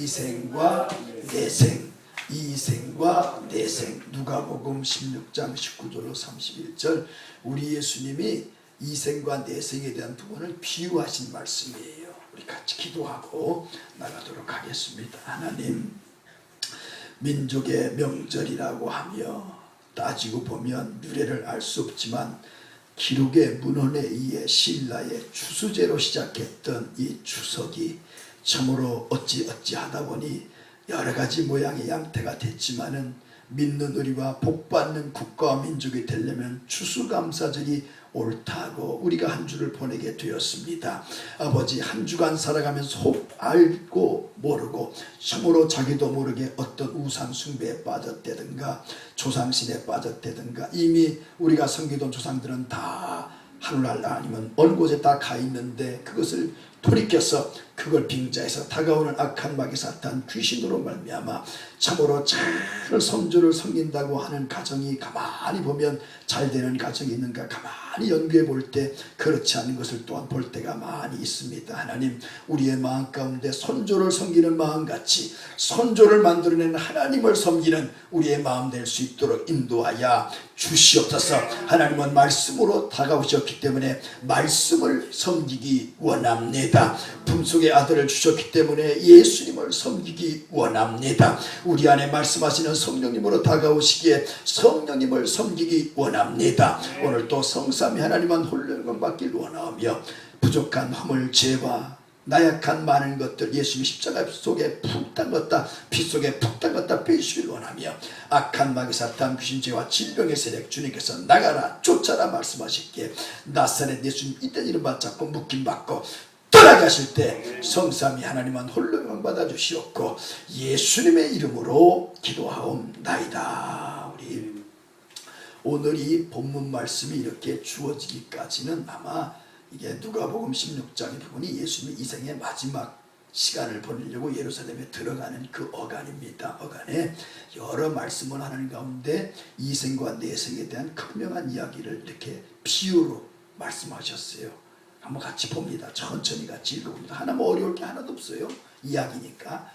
이생과 내생, 이생과 내생. 누가복음 16장 19절로 31절. 우리 예수님이 이생과 내생에 대한 부분을 비유하신 말씀이에요. 우리 같이 기도하고 나가도록 하겠습니다. 하나님, 민족의 명절이라고 하며 따지고 보면 유래를 알 수 없지만 기록의 문헌에 의해 신라의 추수제로 시작했던 이 추석이 참으로 어찌하다 보니 여러 가지 모양의 양태가 됐지만은 믿는 우리와 복받는 국가와 민족이 되려면 추수감사절이 옳다고 우리가 한 주를 보내게 되었습니다. 아버지, 한 주간 살아가면서 혹 알고 모르고 참으로 자기도 모르게 어떤 우상 숭배에 빠졌다든가 조상신에 빠졌다든가 이미 우리가 섬기던 조상들은 다 하늘날 아니면 어느 곳에 다 가 있는데 그것을 돌이켜서 그걸 빙자해서 다가오는 악한 마귀 사탄 귀신으로 말미암아 참으로 잘 선조를 섬긴다고 하는 가정이 가만히 보면 잘 되는 가정이 있는가 가만히 연구해 볼 때 그렇지 않은 것을 또한 볼 때가 많이 있습니다. 하나님, 우리의 마음 가운데 선조를 섬기는 마음같이 선조를 만들어내는 하나님을 섬기는 우리의 마음 될 수 있도록 인도하여 주시옵소서. 하나님은 말씀으로 다가오셨기 때문에 말씀을 섬기기 원합니다. 품속에 아들을 주셨기 때문에 예수님을 섬기기 원합니다. 우리 안에 말씀하시는 성령님으로 다가오시기에 성령님을 섬기기 원합니다. 오늘 또 성삼위 하나님만 홀로 영광받길 원하며 부족한 허물 죄와 나약한 많은 것들 예수님 십자가 속에 푹 담갔다 피 속에 푹 담갔다 빼주시길 원하며 악한 마귀 사탄 귀신 죄와 질병의 세력 주님께서 나가라 쫓아라 말씀하셨기에 나사렛 예수님 이때 이름 받잡고 묶임받고 떠나가실 때 성삼위 하나님만 홀로 영광 받아 주시옵고 예수님의 이름으로 기도하옵나이다. 우리 오늘 이 본문 말씀이 이렇게 주어지기까지는 아마 이게 누가복음 16장의 부분이 예수님이 이 생의 마지막 시간을 보내려고 예루살렘에 들어가는 그 어간입니다. 어간에 여러 말씀을 하는 가운데 이생과 내생에 대한 극명한 이야기를 이렇게 비유로 말씀하셨어요. 한번 같이 봅니다. 천천히 같이 읽어봅니다. 하나 뭐 어려울 게 하나도 없어요. 이야기니까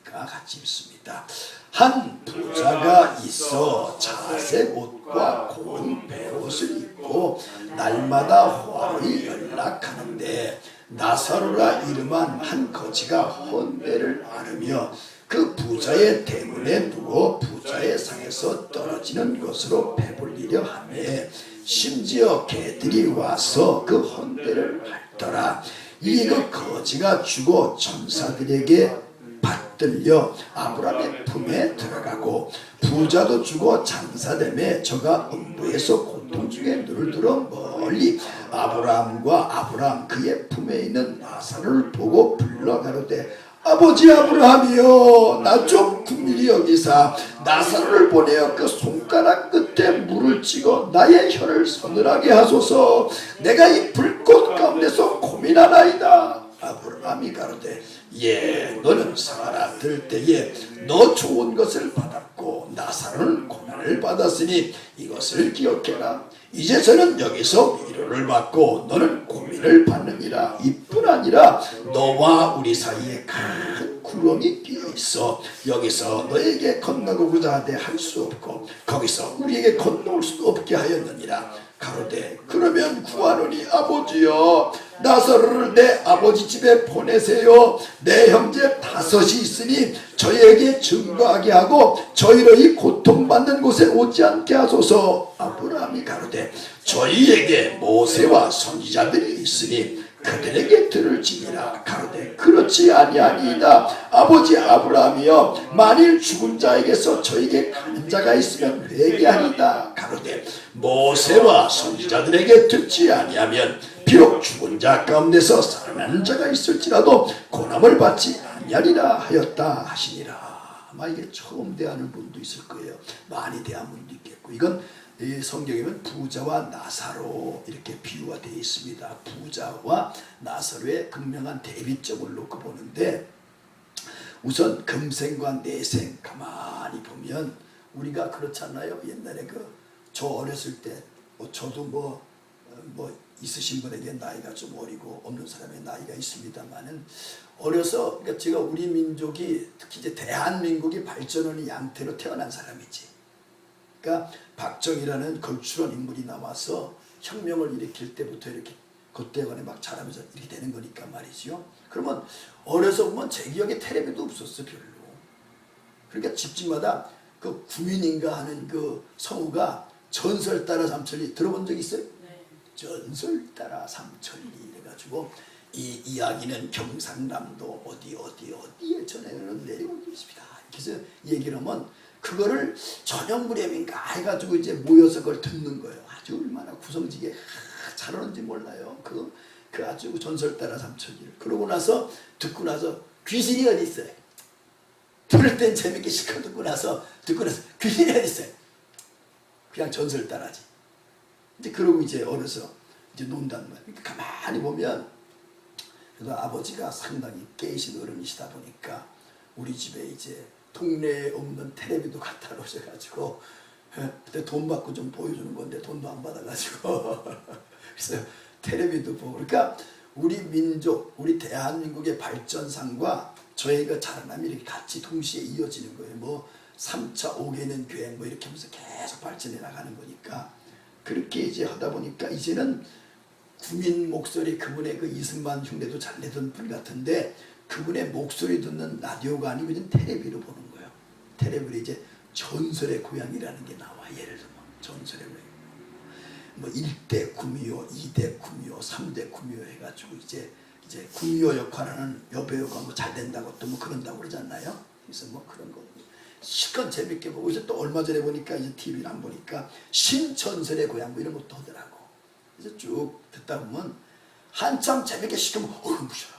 같이 읽습니다. 한 부자가 있어 자색 옷과 고운 베옷을 입고 날마다 화로히 연락하는데 나사로라 이름한 한 거지가 헌배를 앓으며 그 부자의 대문에 누워 부자의 상에서 떨어지는 것으로 배불리려 하매 심지어 개들이 와서 그 헌배를 핥더라. 이에 그 거지가 죽어 천사들에게 받들려 아브라함의 품에 들어가고 부자도 죽어 장사됨에 저가 음부에서 고통 중에 눈을 들어 멀리 아브라함 그의 품에 있는 나사로를 보고 불러 가로되 아버지 아브라함이여 나 좀 긍휼히 여기사 나사로를 보내어 그 손가락 끝에 물을 찍어 나의 혀를 서늘하게 하소서. 내가 이 불꽃 가운데서 고민하나이다. 아브라함이 가로되 예 너는 살아라 들 때에 너 좋은 것을 받았고 나사로는 고난을 받았으니 이것을 기억해라. 이제 저는 여기서 위로를 받고 너는 고민을 받느니라. 이뿐 아니라 너와 우리 사이에 큰 구렁이 끼어 있어 여기서 너에게 건너고자 하되 할 수 없고 거기서 우리에게 건너올 수 없게 하였느니라. 가로되 그러면 구하노니 아버지여 나사로를 내 아버지 집에 보내세요. 내 형제 5이 있으니 저희에게 증거하게 하고 저희로 이 고통받는 곳에 오지 않게 하소서. 아브라함이 가로되 저희에게 모세와 선지자들이 있으니 그들에게 들을지니라. 가로되 그렇지 아니하니이다. 아버지 아브라함이여 만일 죽은 자에게서 저에게 가는 자가 있으면 회개하니이다. 가로되 모세와 선지자들에게 듣지 아니하면 비록 죽은 자 가운데서 살아나는 자가 있을지라도 고난을 받지 아니하리라 하였다 하시니라. 아마 이게 처음 대하는 분도 있을 거예요. 많이 대한 분도 있겠고. 이건 이 성경에 보면 부자와 나사로 이렇게 비유가 되어 있습니다. 부자와 나사로의 극명한 대비점을 놓고 보는데 우선 금생과 내생 가만히 보면 우리가 그렇잖아요. 옛날에 저 어렸을 때 저도 있으신 분에게 나이가 좀 어리고 없는 사람의 나이가 있습니다만은 어려서 그러니까 제가 우리 민족이 특히 이제 대한민국이 발전하는 양태로 태어난 사람이지. 그러니까 박정희라는 걸출한 인물이 나와서 혁명을 일으킬 때부터 이렇게 그때간에 막 자라면서 이렇게 되는 거니까 말이죠. 그러면 어려서 보면 제 기억에 텔레비도 없었어 별로. 그러니까 집집마다 그 구민인가 하는 그 성우가 전설 따라 삼천리 들어본 적 있어요? 네. 전설 따라 삼천리 이래가지고 이 이야기는 경상남도 어디에 전해는 내려오고 있습니다. 그래서 얘기를 하면 그거를 저녁무렵인가 해가지고 이제 모여서 그걸 듣는 거예요. 아주 얼마나 구성지게 잘하는지 몰라요. 그 아주 전설 따라 삼천리를. 그러고 나서 듣고 나서 귀신이 어디 있어요? 들을 땐 재밌게 시켜 듣고 나서 귀신이 어디 있어요? 그냥 전설 따라지. 이제 그러고 이제 어려서 이제 논단 말이에요. 그러니까 가만히 보면 그래도 아버지가 상당히 깨이신 어른이시다 보니까 우리 집에 이제 동네에 없는 텔레비도 갖다 놓으셔가지고 그때 돈 받고 좀 보여주는 건데 돈도 안 받아가지고 그래서 텔레비도 보고 그러니까 우리 민족, 우리 대한민국의 발전상과 저희 그 자라남이 이렇게 같이 동시에 이어지는 거예요. 뭐 3차 5개년 교행 뭐 이렇게 하면서 계속 발전해 나가는 거니까 그렇게 이제 하다 보니까 이제는 구민 목소리 그분의 그 이승만 흉내도 잘 내던 분 같은데 그분의 목소리 듣는 라디오가 아니고 이제 텔레비로 보는 거예요. 텔레비로 이제 전설의 고향이라는 게 나와. 예를 들면 전설의 고향. 뭐 1대 구미호, 2대 구미호, 3대 구미호 해가지고 이제 구미호 역할하는 여배우가 뭐 잘 된다고 또 뭐 그런다고 그러잖아요. 그래서 뭐 그런 거 실컷 재밌게 보고 이제 또 얼마 전에 보니까 이제 TV를 안 보니까 신전설의 고향 뭐 이런 것도 하더라고. 그래서 쭉 듣다 보면 한참 재밌게 시키면 무셔라.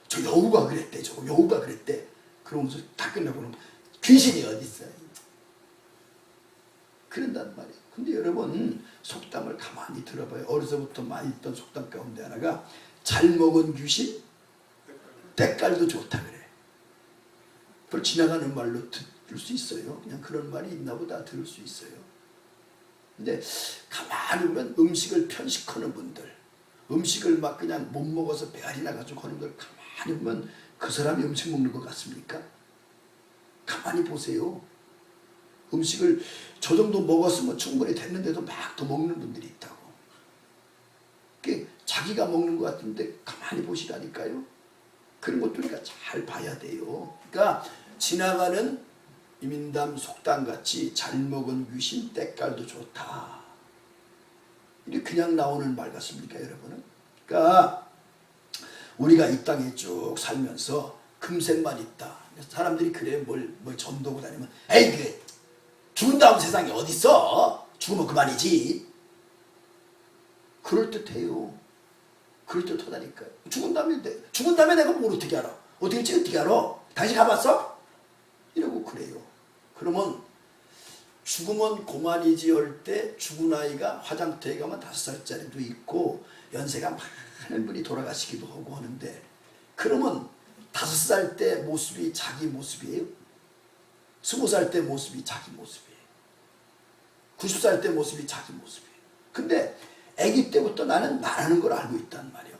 저 여우가 그랬대. 저거 여우가 그랬대. 그러면서 다 끝나고는 귀신이 어디 있어요? 그런단 말이에요. 근데 여러분 속담을 가만히 들어봐요. 어려서부터 많이 있던 속담 가운데 하나가 잘 먹은 귀신 때깔도 좋다 그래. 그걸 지나가는 말로 들을 수 있어요. 그냥 그런 말이 있나 보다 들을 수 있어요. 근데 가만히 보면 음식을 편식하는 분들, 음식을 막 그냥 못 먹어서 배알이 나가지고 하는 걸 가만히 보면 그 사람이 음식 먹는 것 같습니까? 가만히 보세요. 음식을 저 정도 먹었으면 충분히 됐는데도 막 더 먹는 분들이 있다고. 그게 자기가 먹는 것 같은데 가만히 보시라니까요. 그런 것도 우리가 잘 봐야 돼요. 그러니까 지나가는 이민담 속담같이 잘 먹은 귀신 때깔도 좋다. 이게 그냥 나오는 말 같습니까 여러분은? 그러니까 우리가 이 땅에 쭉 살면서 금생만 있다. 사람들이 그래 뭘 전도고 다니면 에이 그 죽은 다음 세상에 어딨어? 죽으면 그만이지. 그럴듯해요. 그럴듯하다니까요. 죽은 다음에 내가 뭘 어떻게 알아? 어떻게 알아? 당신 가봤어? 이러고 그래요. 그러면 죽으면 고만이지 할 때 죽은 아이가 화장터에 가면 5살짜리도 있고 연세가 많은 분이 돌아가시기도 하고 하는데 그러면 5살 때 모습이 자기 모습이에요? 20살 때 모습이 자기 모습이에요. 90살 때 모습이 자기 모습이에요. 근데 아기 때부터 나는 나라는 걸 알고 있단 말이에요.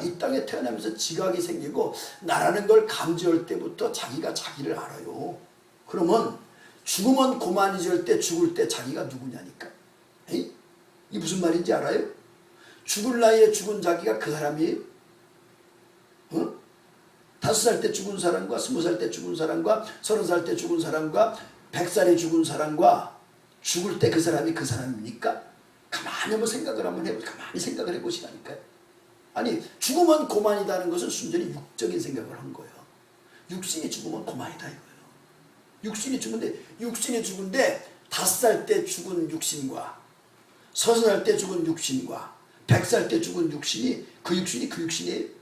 이 땅에 태어나면서 지각이 생기고 나라는 걸 감지할 때부터 자기가 자기를 알아요. 그러면 죽으면 고만이질 때 죽을 때 자기가 누구냐니까. 에이? 이게 무슨 말인지 알아요? 죽을 나이에 죽은 자기가 그 사람이에요? 어? 5살 때 죽은 사람과 20살 때 죽은 사람과 30살 때 죽은 사람과 100살에 죽은 사람과 죽을 때 그 사람이 그 사람입니까? 가만히 한번 생각을 한번 해보세요. 가만히 생각을 해보시라니까요. 아니 죽으면 고만이다는 것은 순전히 육적인 생각을 한 거예요. 육신이 죽으면 고만이다 이거예요. 육신이 죽은데 5살 때 죽은 육신과 30살 때 죽은 육신과 100살 때 죽은 육신이 그 육신이에요.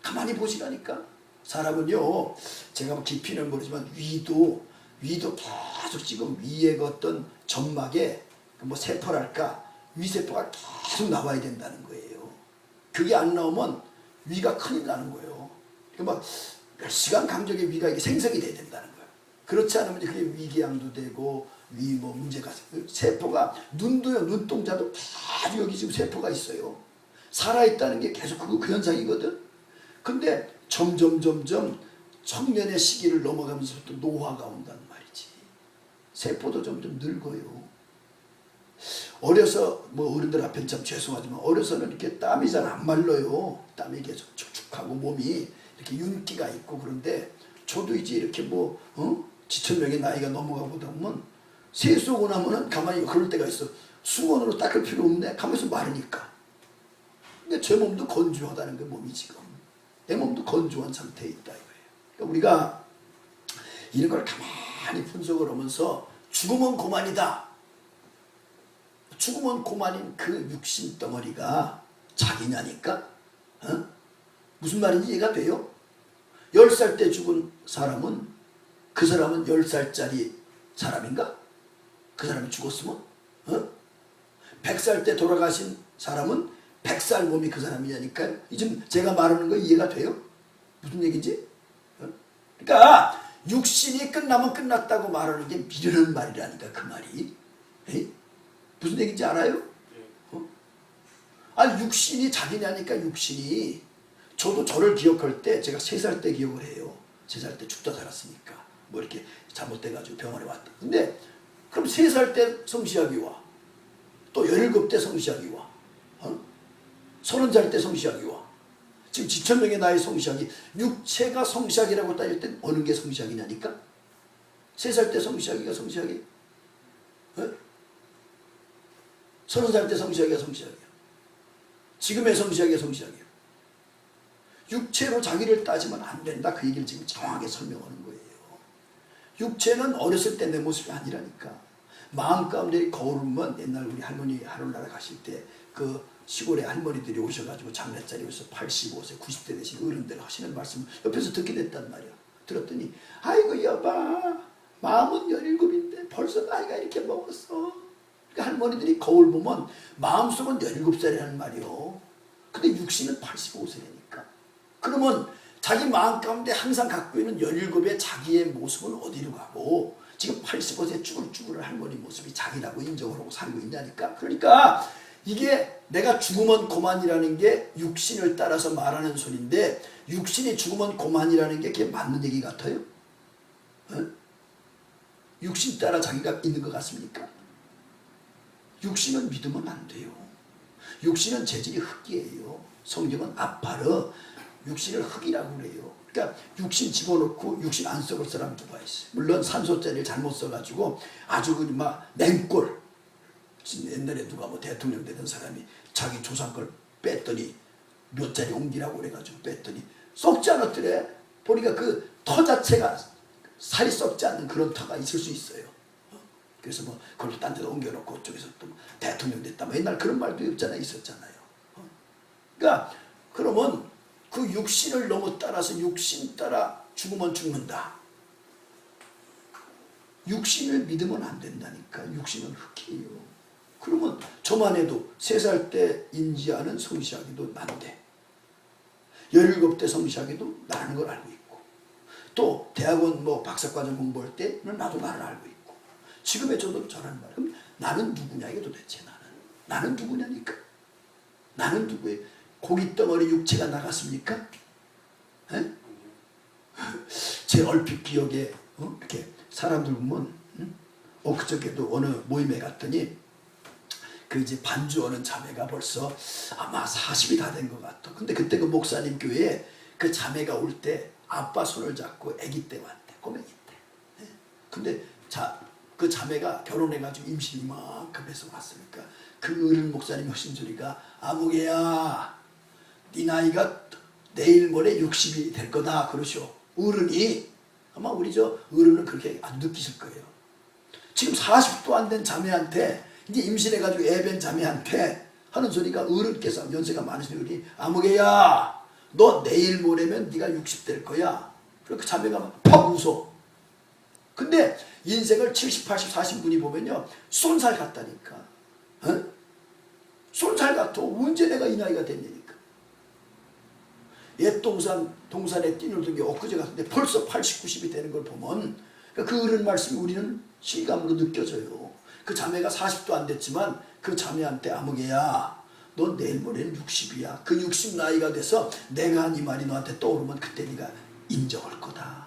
가만히 보시라니까. 사람은요 제가 뭐 깊이는 모르지만 위도 계속 지금 위에 어떤 점막에 뭐 세포랄까 위세포가 계속 나와야 된다는 거예요. 그게 안 나오면 위가 큰일 나는 거예요. 그러니까 막 몇 시간 강적의 위가 이게 생성이 돼야 된다는 거예요. 그렇지 않으면 그게 위궤양도 되고 위 뭐 문제가 세포가 눈도요 눈동자도 다 여기 지금 세포가 있어요. 살아있다는 게 계속 그 현상이거든. 근데 점점 청년의 시기를 넘어가면서부터 노화가 온단 말이지. 세포도 점점 늙어요. 어려서 뭐 어른들 앞엔 참 죄송하지만 어려서는 이렇게 땀이 잘 안 말라요. 땀이 계속 축축하고 몸이 이렇게 윤기가 있고. 그런데 저도 이제 이렇게 뭐 지천명의 나이가 넘어가 보다 보면 세수하고 나면은 가만히 그럴 때가 있어. 수건으로 닦을 필요 없네. 가만히 마르니까. 근데 제 몸도 건조하다는 게 몸이 지금. 내 몸도 건조한 상태에 있다 이거예요. 그러니까 우리가 이런 걸 가만히 분석을 하면서 죽으면 고만이다. 죽으면 고만인 그 육신 덩어리가 자기냐니까? 무슨 말인지 이해가 돼요? 10살 때 죽은 사람은 그 사람은 10살짜리 사람인가? 그 사람이 죽었으면? 100살 때 돌아가신 사람은 100살 몸이 그 사람이냐니까요. 지금 제가 말하는 거 이해가 돼요? 무슨 얘기인지? 그러니까 육신이 끝나면 끝났다고 말하는 게 미련한 말이라니까 그 말이. 에이? 무슨 얘기인지 알아요? 아니 육신이 자기냐니까. 육신이 저도 저를 기억할 때 제가 3살 때 기억을 해요. 3살 때 죽다 살았으니까 뭐 이렇게 잘못돼가지고 병원에 왔다. 근데 그럼 3살 때 성시학이 와. 또 17대 성시학이 와. 30살 때 성시학이 와. 지금 지천명의 나이 성시학이 육체가 성시학이라고 따질 때 어느 게 성시학이냐니까. 3살 때 성시학이가 성시학이. 30살 때 성시학이가 성시학이야. 지금의 성시학이가 성시학이야. 육체로 자기를 따지면 안 된다. 그 얘기를 지금 정확하게 설명하는 거예요. 육체는 어렸을 때 내 모습이 아니라니까. 마음 가운데 거울은 옛날 우리 할머니 하늘나라 가실 때 그 시골에 할머니들이 오셔가지고 장례자리 오셔서 85세 90대 되신 어른들 하시는 말씀 옆에서 듣게 됐단 말이야. 들었더니 아이고 여봐 마음은 17인데 벌써 나이가 이렇게 먹었어. 그러니까 할머니들이 거울 보면 마음속은 17살이라는 말이요. 근데 육신은 85세라니까. 그러면 자기 마음 가운데 항상 갖고 있는 17의 자기의 모습은 어디로 가고 지금 85세 쭈글쭈글 할머니 모습이 자기라고 인정을 하고 살고 있냐니까. 그러니까 이게 내가 죽으면 고만이라는 게 육신을 따라서 말하는 소리인데 육신이 죽으면 고만이라는 게 그게 맞는 얘기 같아요? 육신 따라 자기가 있는 것 같습니까? 육신은 믿으면 안 돼요. 육신은 재질이 흙이에요. 성경은 아파르 육신을 흙이라고 그래요. 그러니까 육신 집어넣고 육신 안 썩을 사람 누가 있어요. 물론 산소자리를 잘못 써가지고 아주 막 냉골. 옛날에 누가 뭐 대통령 되던 사람이 자기 조상 걸 뺐더니 몇 자리 옮기라고 그래가지고 뺐더니 썩지 않았더래. 보니까 그 터 자체가 살이 썩지 않는 그런 터가 있을 수 있어요. 그래서 뭐 그걸 딴 데도 옮겨놓고 그쪽에서 또 대통령 됐다. 뭐 옛날 그런 말도 있었잖아요. 그러니까 그러면 그 육신을 너무 따라서 육신 따라 죽으면 죽는다. 육신을 믿으면 안 된다니까. 육신은 흙이에요. 그러면 저만 해도 3살 때 인지하는 성시학이도 난데 17대 성시학이도 나는 걸 알고 있고 또 대학원 뭐 박사과정 공부할 때는 나도 나를 알고 있고 지금의 저도 저라는 말. 그럼 나는 누구냐 이게 도대체 나는 누구냐니까. 나는 누구예요? 고깃덩어리 육체가 나갔습니까? 제 얼핏 기억에 이렇게 사람들 보면 그저께도 어느 모임에 갔더니 그 이제 반주하는 자매가 벌써 아마 40이 다 된 것 같아. 근데 그때 그 목사님 교회에 그 자매가 올 때 아빠 손을 잡고 아기 때 왔대. 꼬맹이 때. 근데 그 자매가 결혼해가지고 임신 이만큼 해서 왔으니까 그 어른 목사님 하신 소리가 아무개야 네 나이가 내일 모레 60이 될 거다 그러셔. 어른이 아마 우리 저 어른은 그렇게 안 느끼실 거예요. 지금 40도 안 된 자매한테 이제 임신해가지고 애변 자매한테 하는 소리가 어른께서 연세가 많으신 분이 아무개야 너 내일 모레면 네가 60 될 거야. 그리고 그 자매가 막 퍽 웃어. 근데 인생을 70, 80, 40분이 보면요 쏜살 같다니까. 쏜살 같아. 언제 내가 이 나이가 됐냐니까. 옛 동산에 뛰놀던 게 엊그제 같은데 벌써 80, 90이 되는 걸 보면 그러니까 그 흐르는 말씀이 우리는 실감으로 느껴져요. 그 자매가 40도 안 됐지만 그 자매한테 아무개야 너 내일 모레는 60이야. 그 60 나이가 돼서 내가 한 이 말이 너한테 떠오르면 그때 네가 인정할 거다.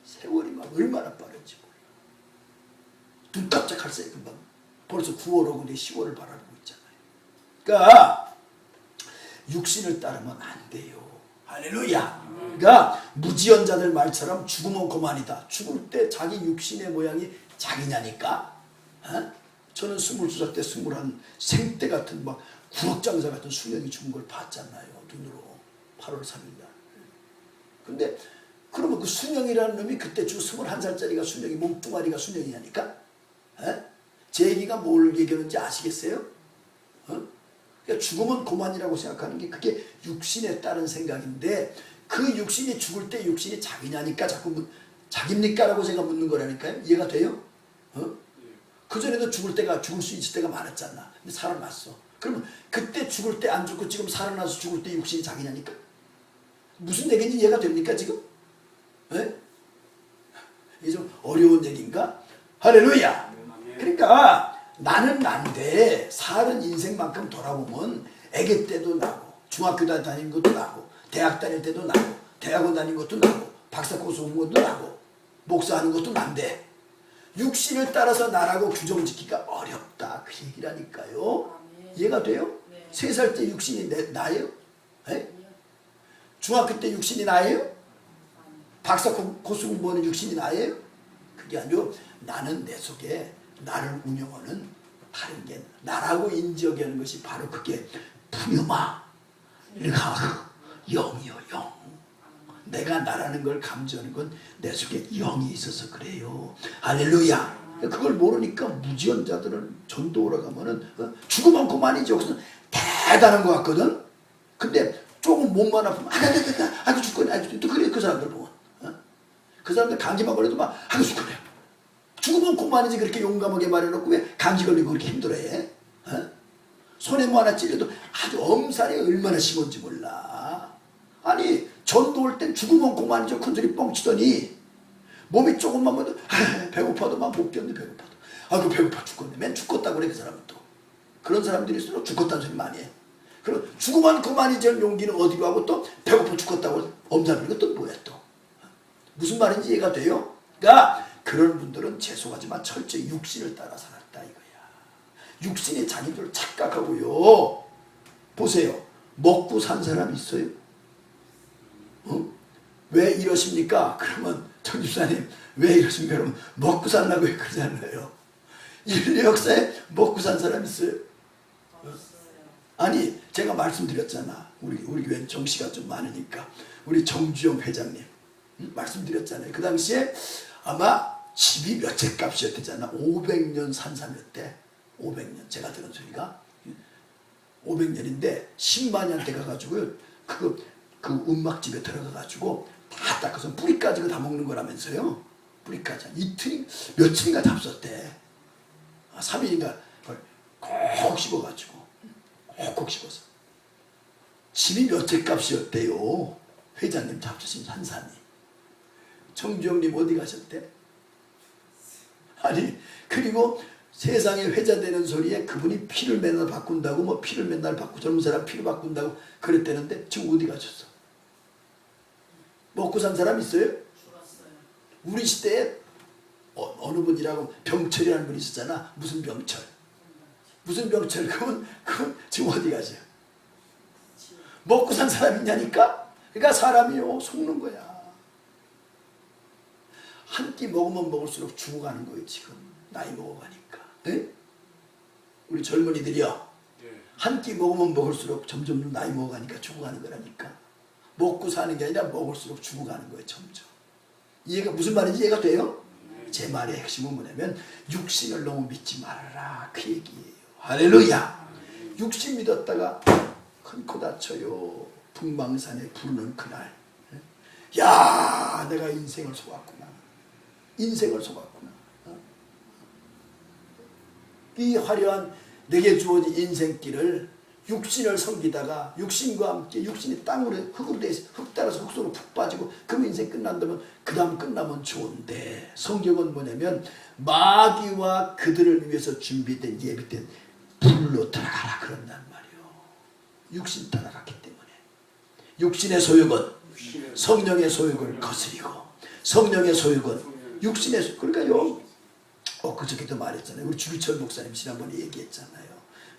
세월이 막 얼마나 빠른지 몰라. 눈 깜짝할 새에 금방 벌써 9월 오고 내 10월을 바라보고 있잖아요. 그러니까 육신을 따르면 안 돼요. 할렐루야. 그러니까 무지연자들 말처럼 죽으면 그만이다. 죽을 때 자기 육신의 모양이 자기냐니까. 어? 저는 22살 때 21 생때 같은 막 구역장사 같은 수령이 죽은 걸 봤잖아요. 눈으로 8월 3일 날. 근데 그러면 그 수령이라는 놈이 그때 주 21살짜리가 수령이 몸뚱아리가 수령이냐니까. 에? 제 얘기가 뭘 얘기하는지 아시겠어요? 어? 그러니까 죽으면 그만이라고 생각하는 게 그게 육신에 따른 생각인데 그 육신이 죽을 때 육신이 자기냐니까 자꾸 자깁니까? 라고 제가 묻는 거라니까요. 이해가 돼요? 어? 그전에도 죽을 수 있을 때가 많았잖아. 근데 살아났어. 그러면 그때 죽을 때 안 죽고 지금 살아나서 죽을 때 육신이 자기냐니까? 무슨 얘기인지 이해가 됩니까 지금? 네? 이게 좀 어려운 얘기인가? 할렐루야! 그러니까 나는 난데 살은 인생만큼 돌아보면 아기 때도 나고 중학교 다닌 것도 나고 대학 다닐 때도 나고 대학원 다닌 것도 나고 박사 코스 온 것도 나고 목사하는 것도 난데 육신을 따라서 나라고 규정짓기가 어렵다. 그 얘기라니까요. 이해가 돼요? 네. 3살 때 육신이 나예요? 네? 중학교 때 육신이 나예요? 박사 코스 공부하는 육신이 나예요? 그게 아니고 나는 내 속에 나를 운영하는 다른 게 나라고 인지하게 하는 것이 바로 그게 푸뉴마 르하르 영이요 영. 내가 나라는 걸 감지하는 건 내 속에 영이 있어서 그래요. 할렐루야. 그걸 모르니까 무지연자들은 전도 오러 가면은 죽으면 그만이죠. 그래서 대단한 것 같거든. 근데 조금 몸만 아프면 아이고 죽겠네. 또 그래 그 사람들 보면 그 사람들 감기만 걸려도 막 아이고 죽겠네. 죽으면 그만이지 그렇게 용감하게 말해놓고 왜 감기 걸리고 그렇게 힘들어해? 손에 뭐 하나 찔려도 아주 엄살이 얼마나 심한지 몰라. 아니 전도 올 땐 죽으면 그만이죠. 큰소리 뻥치더니 몸이 조금만 먹어도 배고파도 막 못 견뎌. 배고파도 아이고 배고파 죽겠네. 맨 죽겠다고 그래 그 사람은 또. 그런 사람들일수록 죽겠다는 소리 많이 해. 그럼 죽으면 그만이지 용기는 어디로 하고 또 배고파 죽겠다고 엄살 부리고 또 뭐야 또. 무슨 말인지 이해가 돼요? 그러니까 그런 분들은 죄송하지만 철저히 육신을 따라 살았다 이거야. 육신이 자기들 착각하고요. 보세요. 먹고 산 사람 있어요? 왜 이러십니까? 그러면 정 집사님 왜 이러십니까? 그러면 먹고 살라고 그러잖아요. 인류 역사에 먹고 산 사람 있어요? 아니 제가 말씀드렸잖아. 우리 교회 정씨가 좀 많으니까 우리 정주영 회장님 말씀드렸잖아요. 그 당시에 아마 집이 몇 채 값이었대잖아. 500년 산 사였대. 500년 제가 들은 소리가 500년인데 10만년대 가가지고 그 움막집에 들어가가지고 다 닦아서 뿌리까지 다 먹는 거라면서요. 뿌리까지 이틀이 며칠인가 잡섰대. 3일인가 콕 씹어가지고 콕 씹어서 집이 몇 채 값이었대요. 회장님 잡수신 한산이. 정주영님 어디 가셨대? 아니 그리고 세상에 회자되는 소리에 그분이 피를 맨날 바꾼다고 뭐 피를 맨날 바꾸고 젊은 사람 피를 바꾼다고 그랬대는데 지금 어디 가셨어? 먹고 산 사람 있어요? 죽었어요. 우리 시대에 어느 분이라고 병철이라는 분이 있었잖아. 무슨 병철? 무슨 병철? 그분 지금 어디 가세요? 먹고 산 사람 있냐니까? 그러니까 사람이요 속는 거야. 한 끼 먹으면 먹을수록 죽어가는 거예요 지금. 나이 먹어가니까. 네? 우리 젊은이들이요. 한 끼 먹으면 먹을수록 점점 나이 먹어가니까 죽어가는 거라니까. 먹고 사는 게 아니라 먹을수록 죽어가는 거예요 점점. 이해가 무슨 말인지 이해가 돼요? 제 말의 핵심은 뭐냐면 육신을 너무 믿지 말아라 그 얘기예요. 할렐루야. 육신 믿었다가 큰 코 다쳐요. 북망산에 부르는 그날. 야 내가 인생을 속았구나. 인생을 속았구나. 이 화려한 내게 주어진 인생길을 육신을 섬기다가 육신과 함께 육신이 땅으로 흙으로 돼 있어 흙 따라서 흙 속으로 푹 빠지고 그럼 인생 끝난다면 그 다음 끝나면 좋은데 성경은 뭐냐면 마귀와 그들을 위해서 준비된 예비된 불로 들어가라 그런단 말이요. 육신 따라갔기 때문에 육신의 소욕은 성령의 소욕을 거스리고 성령의 소욕은 육신의 소욕. 그러니까요 그저께도 말했잖아요. 우리 주기철 목사님 지난번에 얘기했잖아요.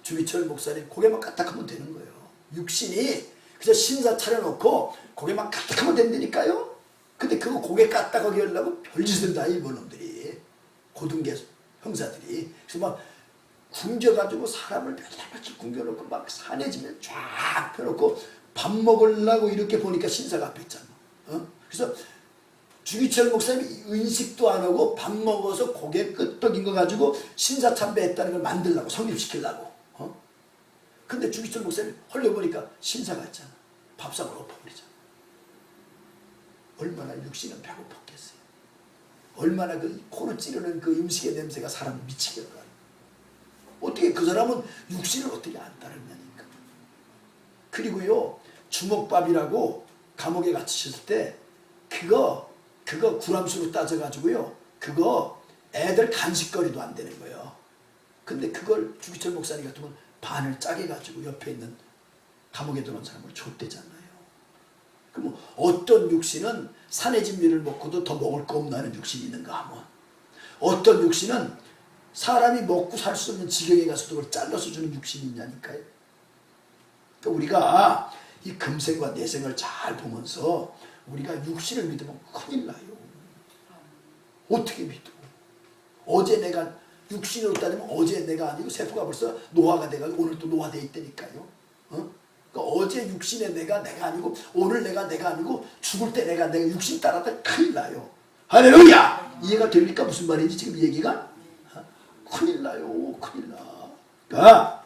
주기철 목사님 고개만 까딱하면 되는 거예요. 육신이 그래서 신사 차려놓고 고개만 까딱하면 된다니까요. 근데 그거 고개 까딱하게 하려고 별짓을 다 일본 놈들이 고등계 형사들이 그래서 막 굶겨가지고 사람을 며칠 굶겨놓고 막 산해지면 쫙 펴놓고 밥 먹으려고 이렇게 보니까 신사가 앞에 있잖아. 그래서 주기철 목사님이 은식도 안 하고 밥 먹어서 고개 끄떡인 거 가지고 신사 참배했다는 걸 만들려고 성립시키려고. 근데 주기철 목사님이 헐려보니까 신사가 있잖아. 밥상을 엎어버리잖아. 얼마나 육신은 배고팠겠어요. 얼마나 그 코로 찌르는 그 음식의 냄새가 사람을 미치게 하고. 어떻게 그 사람은 육신을 어떻게 안 따르냐니까. 그리고요 주먹밥이라고 감옥에 갇히셨을 때 그거 구람수로 따져가지고요 그거 애들 간식거리도 안 되는 거예요. 근데 그걸 주기철 목사님 같으면 반을 짜게 가지고 옆에 있는 감옥에 들어온 사람을 줬대잖아요. 그럼 어떤 육신은 산의 진미를 먹고도 더 먹을 거 없나 하는 육신이 있는가 하면 어떤 육신은 사람이 먹고 살 수 없는 지경에 가서도 그걸 잘라서 주는 육신이 있냐니까요. 그러니까 우리가 이 금생과 내생을 잘 보면서 우리가 육신을 믿으면 큰일 나요. 어떻게 믿어? 어제 내가 육신으로 따지면 어제 내가 아니고 세포가 벌써 노화가 돼가지고 오늘 또 노화돼 있다니까요. 그러니까 어제 육신의 내가 아니고 오늘 내가 아니고 죽을 때 내가 육신 따라다 큰일 나요. 할렐루야! 이해가 됩니까? 무슨 말인지 지금 얘기가? 큰일 나요. 큰일 나. 그러니까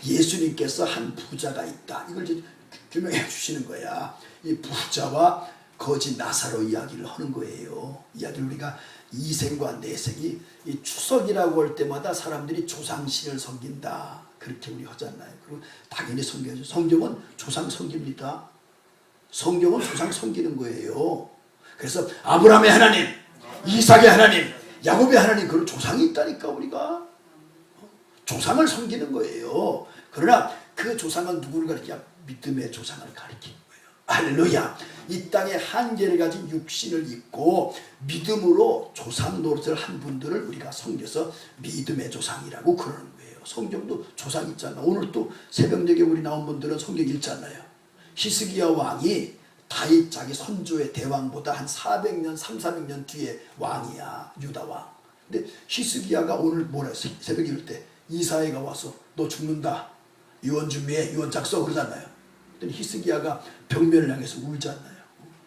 예수님께서 한 부자가 있다. 이걸 이제 규명해 주시는 거야. 이 부자와 거지 나사로 이야기를 하는 거예요. 이야기를 우리가 이생과 내생이 이 추석이라고 할 때마다 사람들이 조상신을 섬긴다. 그렇게 우리 하잖아요. 그리고 당연히 섬겨야죠. 성경은 조상 섬깁니다. 성경은 조상 섬기는 거예요. 그래서 아브라함의 하나님, 이삭의 하나님, 야곱의 하나님 그런 조상이 있다니까 우리가. 조상을 섬기는 거예요. 그러나 그 조상은 누구를 가리키냐? 믿음의 조상을 가리키는 거예요. 할렐루야. 이 땅에 한계를 가진 육신을 입고 믿음으로 조상 노릇을 한 분들을 우리가 섬겨서 믿음의 조상이라고 그러는 거예요. 성경도 조상 있잖아. 오늘 또 새벽녘에 우리 나온 분들은 성경 읽잖아요. 히스기야 왕이 다윗 자기 선조의 대왕보다 한 400년 300년 뒤에 왕이야. 유다 왕. 근데 히스기야가 오늘 뭐라 했어? 새벽에 읽을 때 이사야가 와서 너 죽는다. 유언 준비해. 유언 작성 그러잖아요. 그랬더니 히스기야가 벽면을 향해서 울잖아요.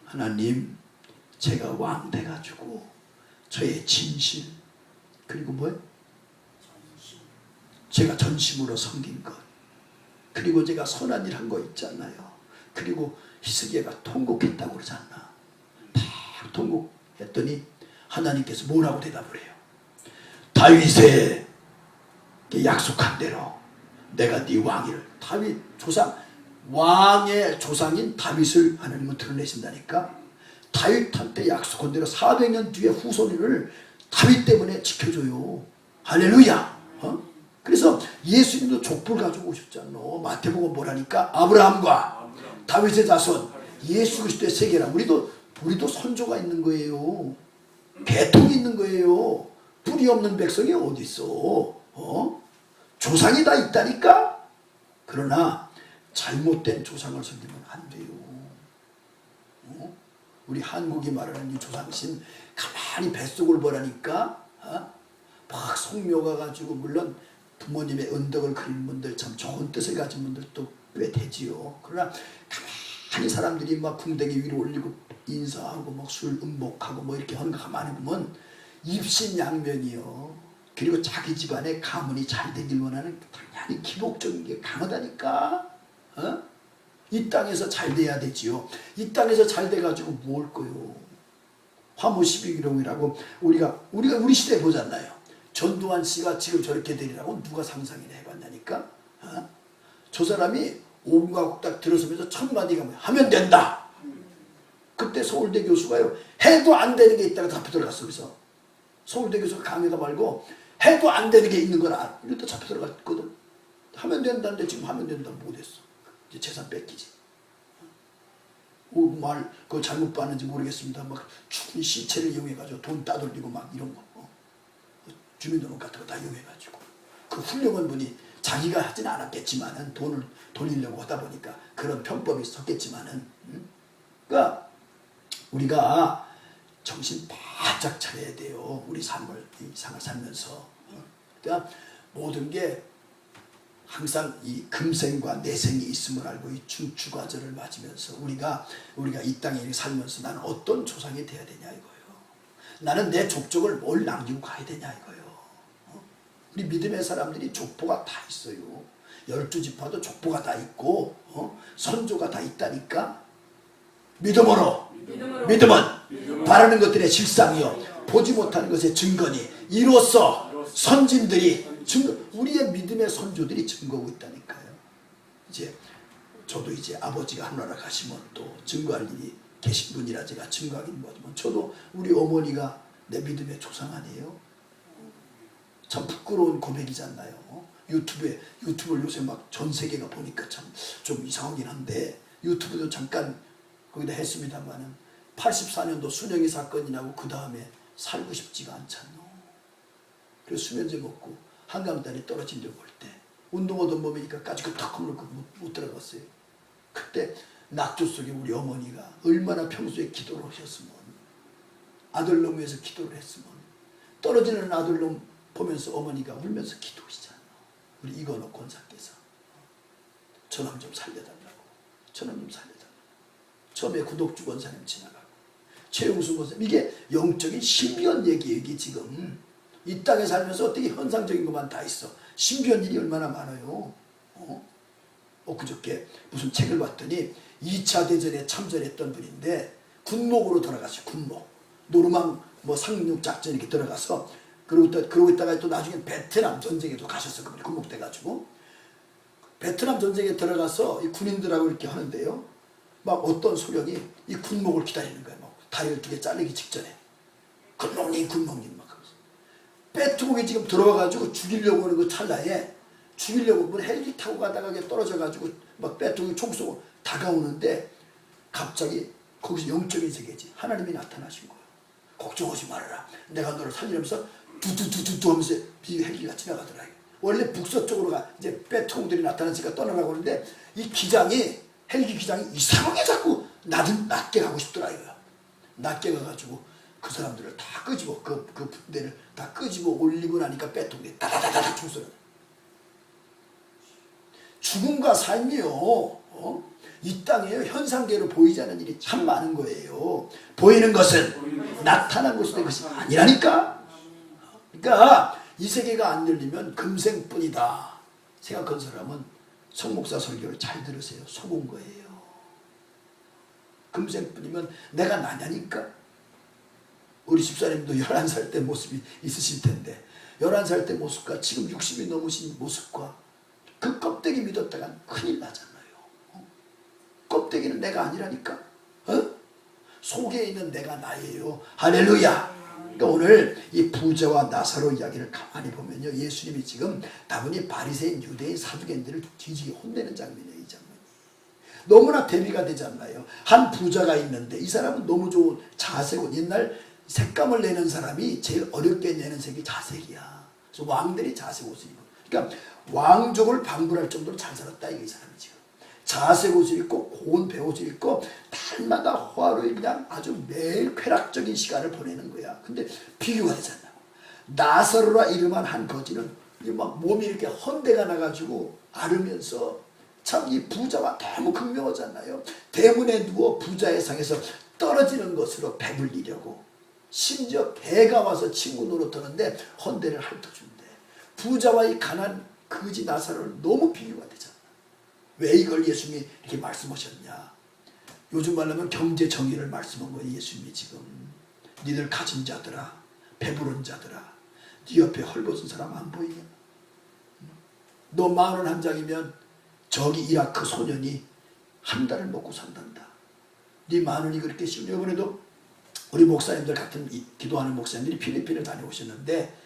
하나님 제가 왕 돼가지고 저의 진실 그리고 뭐예요? 제가 전심으로 섬긴 것 그리고 제가 선한 일 한 거 있잖아요. 그리고 히스기야가 통곡했다고 그러잖아. 다 통곡했더니 하나님께서 뭐라고 대답을 해요? 다윗의 약속한 대로 내가 네 왕위를 다윗 조상 왕의 조상인 다윗을 하나님은 드러내신다니까. 다윗한테 약속한 대로 400년 뒤에 후손을 다윗 때문에 지켜줘요. 할렐루야. 그래서 예수님도 족보를 가지고 오셨잖아. 마태복음 뭐라니까? 아브라함과 다윗의 자손 예수 그리스도의 세계라. 우리도 선조가 있는 거예요. 계통이 있는 거예요. 뿌리 없는 백성이 어디 있어? 조상이 다 있다니까. 그러나 잘못된 조상을 섬기면 안 돼요. 우리 한국이 말하는 이 조상신 가만히 뱃속을 보라니까 막 성묘가 가지고 물론 부모님의 은덕을 그리는 분들 참 좋은 뜻을 가진 분들도 꽤 되지요. 그러나 가만히 사람들이 막 궁뎅이 위로 올리고 인사하고 막 술 음복하고 뭐 이렇게 하는 거 가만히 보면 입신양면이요. 그리고 자기 집안의 가문이 잘 되길 원하는 당연히 기복적인 게 강하다니까. 이 땅에서 잘 돼야 되지요. 이 땅에서 잘 돼가지고 뭘 거요. 화무 12기록이라고 우리 시대에 보잖아요. 전두환 씨가 지금 저렇게 되리라고 누가 상상이나 해봤냐니까. 저 사람이 5분 가고 딱 들어서면서 첫 마디가 뭐야? 하면 된다. 그때 서울대 교수가요, 해도 안 되는 게 있다가 잡혀 들어갔어. 그래서 서울대 교수가 강의다 말고 해도 안 되는 게 있는 거라 이랬다 잡혀 들어갔거든. 하면 된다는데 지금 하면 된다 못했어. 이제 재산 뺏기지. 말 그거 잘못 봤는지 모르겠습니다. 막 충분히 시체를 이용해가지고 돈 따돌리고 막 이런 거, 주민등록 같은 거 다 이용해가지고 그 훌륭한 분이 자기가 하진 않았겠지만은 돈을 돌리려고 하다 보니까 그런 편법이 섰겠지만은, 그러니까 우리가 정신 바짝 차려야 돼요. 우리 삶을 이 삶을 살면서. 그러니까 모든 게 항상 이 금생과 내생이 있음을 알고 이 중추과절을 맞으면서 우리가 이 땅에 살면서 나는 어떤 조상이 돼야 되냐 이거예요. 나는 내 족적을 뭘 남기고 가야 되냐 이거예요. 우리 믿음의 사람들이 족보가 다 있어요. 12지파도 족보가 다 있고 선조가 다 있다니까. 믿음은 바라는 것들의 실상이요 보지 못하는 것의 증거니 이로써 선진들이 우리의 믿음의 선조들이 증거하고 있다니까요. 이제 저도 이제 아버지가 하늘나라 가시면 또 증거할 일이 계신 분이라 제가 증거하긴 뭐지만 저도 우리 어머니가 내 믿음의 조상 아니에요. 참 부끄러운 고백이잖아요. 유튜브를 요새 막 전 세계가 보니까 참 좀 이상하긴 한데 유튜브도 잠깐 거기다 했습니다만은 84년도 순영이 사건이 나고 그 다음에 살고 싶지가 않잖아. 그래서 수면제 먹고 한강다리 떨어진 데 볼 때 운동하던 몸이니까 까지고 탁 물고 못 들어갔어요. 그때 낙조 속에 우리 어머니가 얼마나 평소에 기도를 하셨으면, 아들놈 위해서 기도를 했으면, 떨어지는 아들놈 보면서 어머니가 울면서 기도하시잖아. 우리 이건호 권사께서 저놈 좀 살려달라고, 저놈 좀 살려달라고. 처음에 구독주 권사님 지나가고 최용수 권사님, 이게 영적인 신비한 얘기예요. 이게 지금 이 땅에 살면서 어떻게 현상적인 것만 다 있어. 신비한 일이 얼마나 많아요. 그저께 무슨 책을 봤더니 2차 대전에 참전했던 분인데 군목으로 돌아갔어요. 군목. 노르망 상륙작전 이렇게 들어가서 그러고 있다가 또 나중에 베트남 전쟁에도 가셨어. 그분이 군목돼가지고 베트남 전쟁에 들어가서 이 군인들하고 이렇게 하는데요. 막 어떤 소령이 이 군목을 기다리는 거야. 막 다리를 2개 잘리기 직전에 군목님 막 하면서 빼투국이 지금 들어와가지고 죽이려고 하는 그 찰나에 죽이려고 헬기 타고 가다가 떨어져가지고 막 빼투국이 총 쏘고 다가오는데 갑자기 거기서 영적인 세계지 하나님이 나타나신 거예요. 걱정하지 말아라. 내가 너를 살리면서 두두두두두 하면서 이 헬기가 지나가더라. 원래 북서쪽으로 가 이제 빼투국들이 나타났으니까 떠나라고 하는데 이 기장이 헬기 기장이 이상하게 자꾸 낮게 가고 싶더라 이거야. 낮게 가가지고 그 사람들을 다 끄집어 그 분대를 다 끄집어 올리고 나니까 빼통이 다다다다다 총소리. 죽음과 삶이요. 이 땅에요. 현상계로 보이지 않는 일이 참 많은 거예요. 보이는 것은 나타난 것이 것이 아니라니까. 그러니까 이 세계가 안 열리면 금생뿐이다 생각한 사람은 성목사 설교를 잘 들으세요. 속은 거예요. 금생뿐이면 내가 나냐니까. 우리 집사님도 11살 때 모습이 있으실 텐데 11살 때 모습과 지금 60이 넘으신 모습과 그 껍데기 믿었다간 큰일 나잖아요. 껍데기는 내가 아니라니까. 속에 있는 내가 나예요. 할렐루야. 그러니까 오늘 이 부자와 나사로 이야기를 가만히 보면요, 예수님이 지금 다분히 바리새인, 유대인, 사두개인들을 뒤지게 혼내는 장면이에요. 이 장면이 너무나 대비가 되지 않나요? 한 부자가 있는데 이 사람은 너무 좋은 자색, 옛날 색감을 내는 사람이 제일 어렵게 내는 색이 자색이야. 그래서 왕들이 자색 옷을 입어. 그러니까 왕족을 방불할 정도로 잘 살았다 이 사람이 지금. 자색 옷을 입고 고운 배옷을 입고 달마다 화로에 그냥 아주 매일 쾌락적인 시간을 보내는 거야. 근데 비교가 되잖아. 나사로라 이름한 한 거지는 막 몸이 이렇게 헌대가 나가지고 앓으면서 참 이 부자와 너무 극명하잖아요. 대문에 누워 부자의 상에서 떨어지는 것으로 배불리려고 심지어 개가 와서 친구 노릇하는데 헌대를 핥아준대. 부자와 이 가난 거지 나사로는 너무 비교가 되잖아. 왜 이걸 예수님이 이렇게 말씀하셨냐. 요즘 말하면 경제 정의를 말씀한 거예요. 예수님이 지금. 니들 가진 자들아, 배부른 자들아, 네 옆에 헐벗은 사람 안 보이냐? 너 10,000원 한 장이면 저기 이라크 소년이 한 달을 먹고 산단다. 네 만원이 그렇게 쉬운. 이번에도 우리 목사님들 같은 기도하는 목사님들이 필리핀을 다녀오셨는데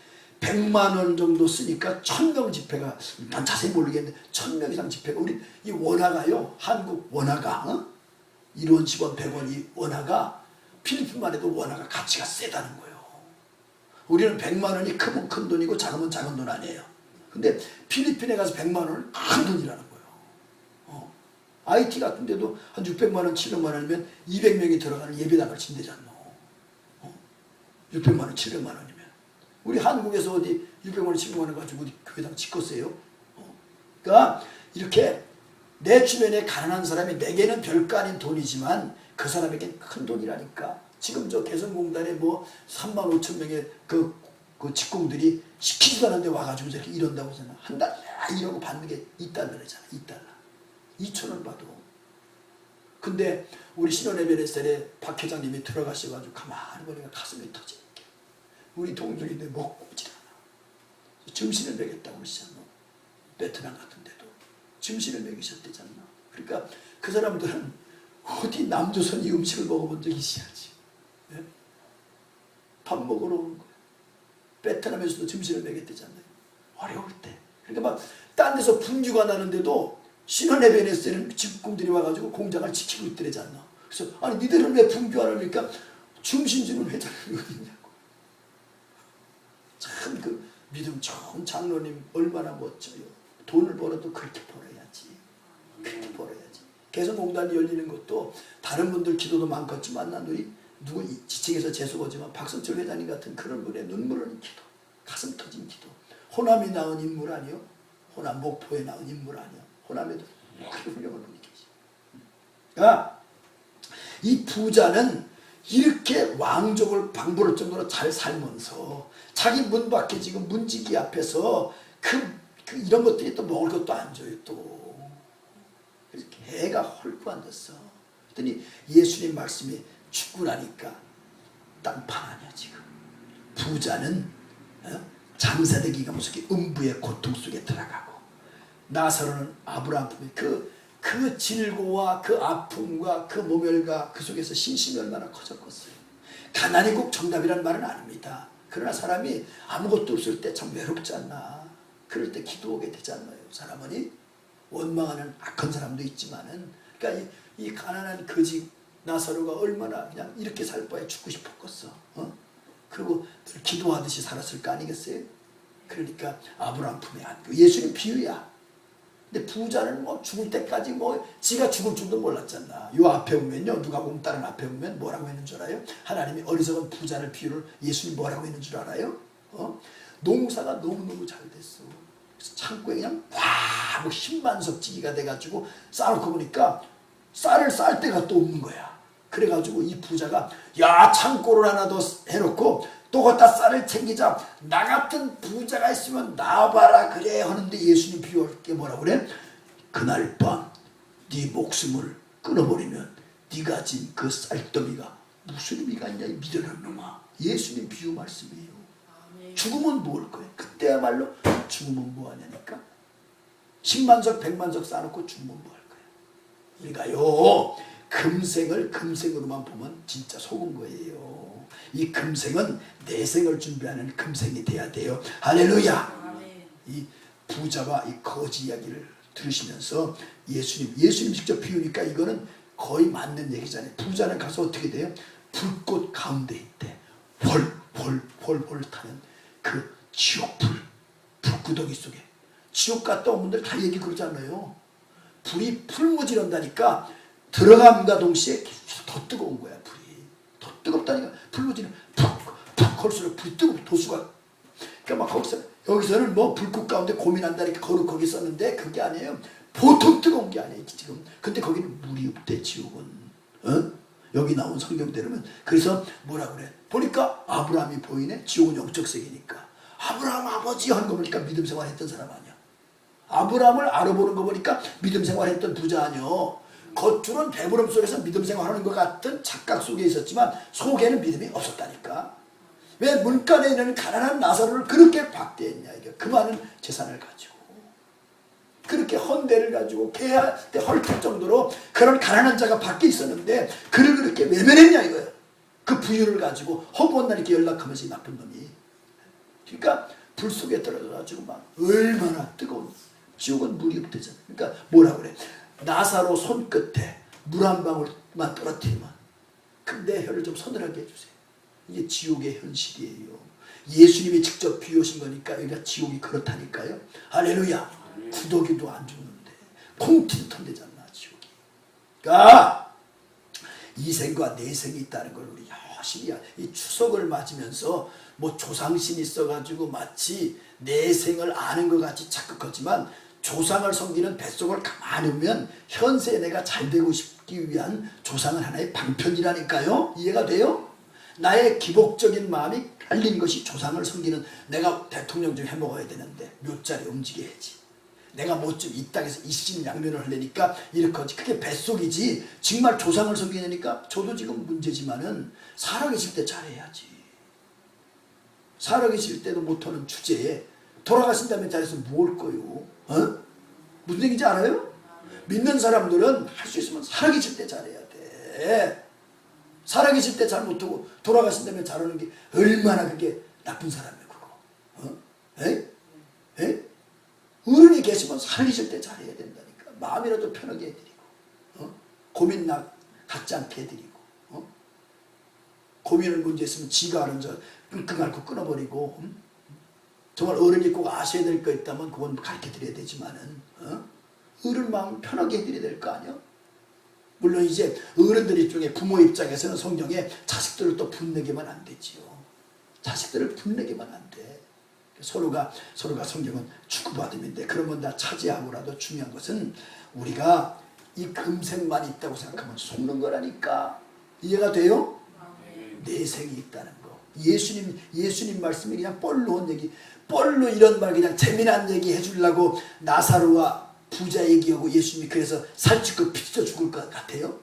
100만 원 정도 쓰니까 1000명 집회가, 난 자세히 모르겠는데 1000명 이상 집회가, 우리 이 원화가요, 한국 원화가 1원 10원 100원 이 원화가 필리핀만 해도 원화가 가치가 세다는 거예요. 우리는 100만 원이 크면 큰 돈이고 작으면 작은 돈 아니에요. 근데 필리핀에 가서 100만 원은 큰 돈이라는 거예요. IT 같은 데도 한 600만 원 700만 원이면 200명이 들어가는 예배당을 친대잖아. 600만 원 700만 원이면 우리 한국에서 어디 600만 원 700만 원 가지고 어디 교회당 짓겠어요? 그러니까 이렇게 내 주변에 가난한 사람이 내게는 별거 아닌 돈이지만 그 사람에겐 큰 돈이라니까. 지금 저 개성공단에 뭐 3만 5천 명의 그 직공들이 시키지도 않은데 와가지고 이렇게 이런다고 하잖아. 한 달 이러고 받는 게 2달러잖아. 2달러. 2,000원 받아. 근데 우리 신혼에베레스텔에 박 회장님이 들어가셔가지고 가만히 보니까 가슴이 터지는 게, 우리 동족인데 먹고 오질 않아. 점심을 먹였다고 그러시잖아. 베트남 같은 데도 점심을 먹이셨대잖아. 그러니까 그 사람들은 어디 남조선 이 음식을 먹어본 적이 있어야지. 네? 밥 먹으러 오는 거야. 베트남에서도 점심을 먹였대잖아요. 어려울 때. 그러니까 막 딴 데서 분규가 나는데도 신혼에베레스텔은 직공들이 와가지고 공장을 지키고 있더래잖아. 그래서 아니 니들은 왜 분규 안 하니까 점심 주는 회장을 왜 있냐고. 참 그 믿음 좋은 장로님 얼마나 멋져요. 돈을 벌어도 그렇게 벌어야지. 그렇게 벌어야지. 개성공단이 열리는 것도 다른 분들 기도도 많겠지만 난 우리 누구 지칭해서 재수거지만 박선철 회장님 같은 그런 분의 눈물 흘린 기도, 가슴 터진 기도. 호남이 낳은 인물 아니요? 호남 목포에 낳은 인물 아니요? 호남에도 그렇게 훌륭한 분이 계시. 그러니까 이 부자는 이렇게 왕족을 방불할 정도로 잘 살면서 자기 문 밖에 지금 문지기 앞에서 이런 것들이 또 먹을 것도 안 줘요 또. 그래서 개가 헐고 앉았어. 그랬더니 예수님 말씀이 죽고 나니까 딴판 아니야 지금. 부자는 장사되기가 무섭게 음부의 고통 속에 들어가고, 나사로는 아브라함 품에 그 질고와 그 아픔과 그 모멸과 그 속에서 신심이 얼마나 커졌겠어요. 가난이 꼭 정답이라는 말은 아닙니다. 그러나 사람이 아무것도 없을 때 참 외롭지 않나. 그럴 때 기도하게 되지 않나요? 사람은 원망하는 악한 사람도 있지만은, 그러니까 이 가난한 거지 나사로가 얼마나 그냥 이렇게 살 바에 죽고 싶었겠어. 그리고 늘 기도하듯이 살았을 거 아니겠어요? 그러니까 아브라함 품에 안고. 예수님 비유야. 근데 부자는 뭐 죽을 때까지 뭐 지가 죽을 줄도 몰랐잖아. 요 앞에 보면요, 누가복음 다른 앞에 보면 뭐라고 했는 줄 알아요? 하나님이 어리석은 부자를 비유를 예수님 뭐라고 했는 줄 알아요? 농사가 너무너무 잘 됐어. 그래서 창고에 그냥 와, 뭐 10만석지기가 돼가지고 쌓아놓고 보니까 쌀을 쌀 데가 또 없는 거야. 그래가지고 이 부자가 야, 창고를 하나 더 해놓고 또 갖다 쌀을 챙기자. 나 같은 부자가 있으면 나와봐라 그래 하는데, 예수님 비유할 게 뭐라고 그래? 그날 밤 네 목숨을 끊어버리면 네가 진 그 쌀더미가 무슨 의미가 있냐 이 미련한 놈아. 예수님 비유 말씀이에요. 아멘. 죽으면 뭘 거야? 그때야말로 죽으면 뭐하냐니까. 10만석 100만석 쌓아놓고 죽으면 뭐 할 거야? 우리가요 금생을 금생으로만 보면 진짜 속은 거예요. 이 금생은 내생을 준비하는 금생이 돼야 돼요. 할렐루야. 아멘. 이 부자와 이 거지 이야기를 들으시면서 예수님 직접 비우니까 이거는 거의 맞는 얘기잖아요. 부자는 가서 어떻게 돼요? 불꽃 가운데 있대. 홀 타는 그 지옥불, 불구덩이 속에. 지옥 갔다 온 분들 다 얘기 그러잖아요. 불이 풀무지른다니까 들어감과 동시에 더 뜨거운 거야. 불이 더 뜨겁다니까. 풀무지는 푹 걸수록 불이 뜨겁고 도수가. 그러니까 막 여기서는 뭐 불꽃 가운데 고민한다니까 거룩하게 썼는데 그게 아니에요. 보통 뜨거운 게 아니에요 지금. 근데 거기는 물이 없대 지옥은. 여기 나온 성경대로면. 그래서 뭐라 그래? 보니까 아브라함이 보이네. 지옥은 영적 세계니까. 아브라함 아버지 하는 거 보니까 믿음 생활했던 사람 아니야. 아브라함을 알아보는 거 보니까 믿음 생활했던 부자 아니요. 겉으로는 배부름 속에서 믿음 생활하는 것 같은 착각 속에 있었지만 속에는 믿음이 없었다니까. 왜 문간에 있는 가난한 나사로를 그렇게 박대했냐. 이게 그 많은 재산을 가지고 그렇게 헌대를 가지고 개한테 헐떡 정도로 그런 가난한 자가 밖에 있었는데 그를 그렇게 외면했냐 이거예요. 그 부유를 가지고 허구한 날 이렇게 연락하면서 이 나쁜 놈이. 그러니까 불 속에 떨어져가지고 막 얼마나 뜨거운, 지옥은 물이 없대잖아요. 그러니까 뭐라 그래, 나사로 손끝에 물 한 방울만 떨어뜨리면 그 내 혀를 좀 서늘하게 해주세요. 이게 지옥의 현실이에요. 예수님이 직접 비우신 거니까 여기가 지옥이 그렇다니까요. 할렐루야. 구더기도 안 죽는데 콩 튀듯한 데잖아 지옥이. 그러니까 이생과 내생이 있다는 걸 우리 열심히 이 추석을 맞으면서 뭐 조상신 있어가지고 마치 내생을 아는 것 같이 착각하지만 조상을 섬기는 뱃속을 가만히 보면 현세에 내가 잘 되고 싶기 위한 조상은 하나의 방편이라니까요. 이해가 돼요? 나의 기복적인 마음이 달린 것이 조상을 섬기는, 내가 대통령 좀 해먹어야 되는데 묘자리 움직여야지, 내가 뭐 좀 이 땅에서 일신양면을 하려니까 이렇게 하지, 그게 뱃속이지 정말 조상을 섬기니까. 저도 지금 문제지만은 살아계실 때 잘해야지. 살아계실 때도 못하는 주제에 돌아가신 다음에 잘해서 뭘 거요? 무슨 얘기인지 알아요? 믿는 사람들은 할 수 있으면 살아계실 때 잘해야 돼. 살아계실 때 잘 못하고 돌아가신 다음에 잘하는 게 얼마나 그게 나쁜 사람이에요 그거. 에? 어른이 계시면 살아계실 때 잘해야 된다니까. 마음이라도 편하게 해드리고, 고민 갖지 않게 해드리고, 고민을 문제 있으면 지가 아는 저 끙끙 앓고 끊어버리고, 정말 어른이 꼭 아셔야 될 거 있다면 그건 가르쳐드려야 되지만은 어른 마음 편하게 해드려야 될 거 아니야? 물론 이제 어른들 중에 부모 입장에서는 성경에 자식들을 또 분내게만 안 되지요. 자식들을 분내게만 안 돼. 서로가 성경은 축구받음인데 그런 건 다 차지하고라도 중요한 것은 우리가 이 금생만 있다고 생각하면 속는 거라니까. 이해가 돼요? 내생이 있다는 거. 예수님 말씀이 그냥 뻘로 온 얘기, 뻘로 이런 말 그냥 재미난 얘기 해주려고 나사로와 부자 얘기하고 예수님이 그래서 살찌고 빚져 죽을 것 같아요?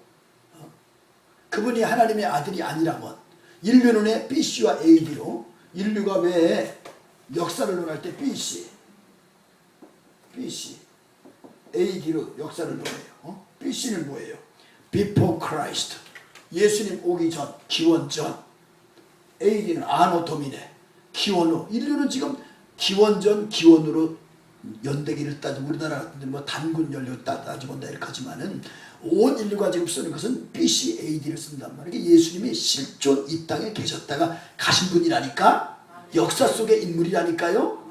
그분이 하나님의 아들이 아니라면 인류 눈에 BC와 AD로, 인류가 왜 역사를 논할 때 BC, AD로 역사를 논해요. BC는 뭐예요? Before Christ, 예수님 오기 전, 기원 전. AD는 아노토미네, 기원 후. 인류는 지금 기원 전, 기원으로 연대기를 따지고 우리나라 같은 데는 뭐 단군 연료 따지고 이렇게 하지만은 온 인류가 지금 쓰는 것은 BC, AD를 쓴단 말이에요. 예수님이 실존 이 땅에 계셨다가 가신 분이라니까. 역사 속의 인물이라니까요.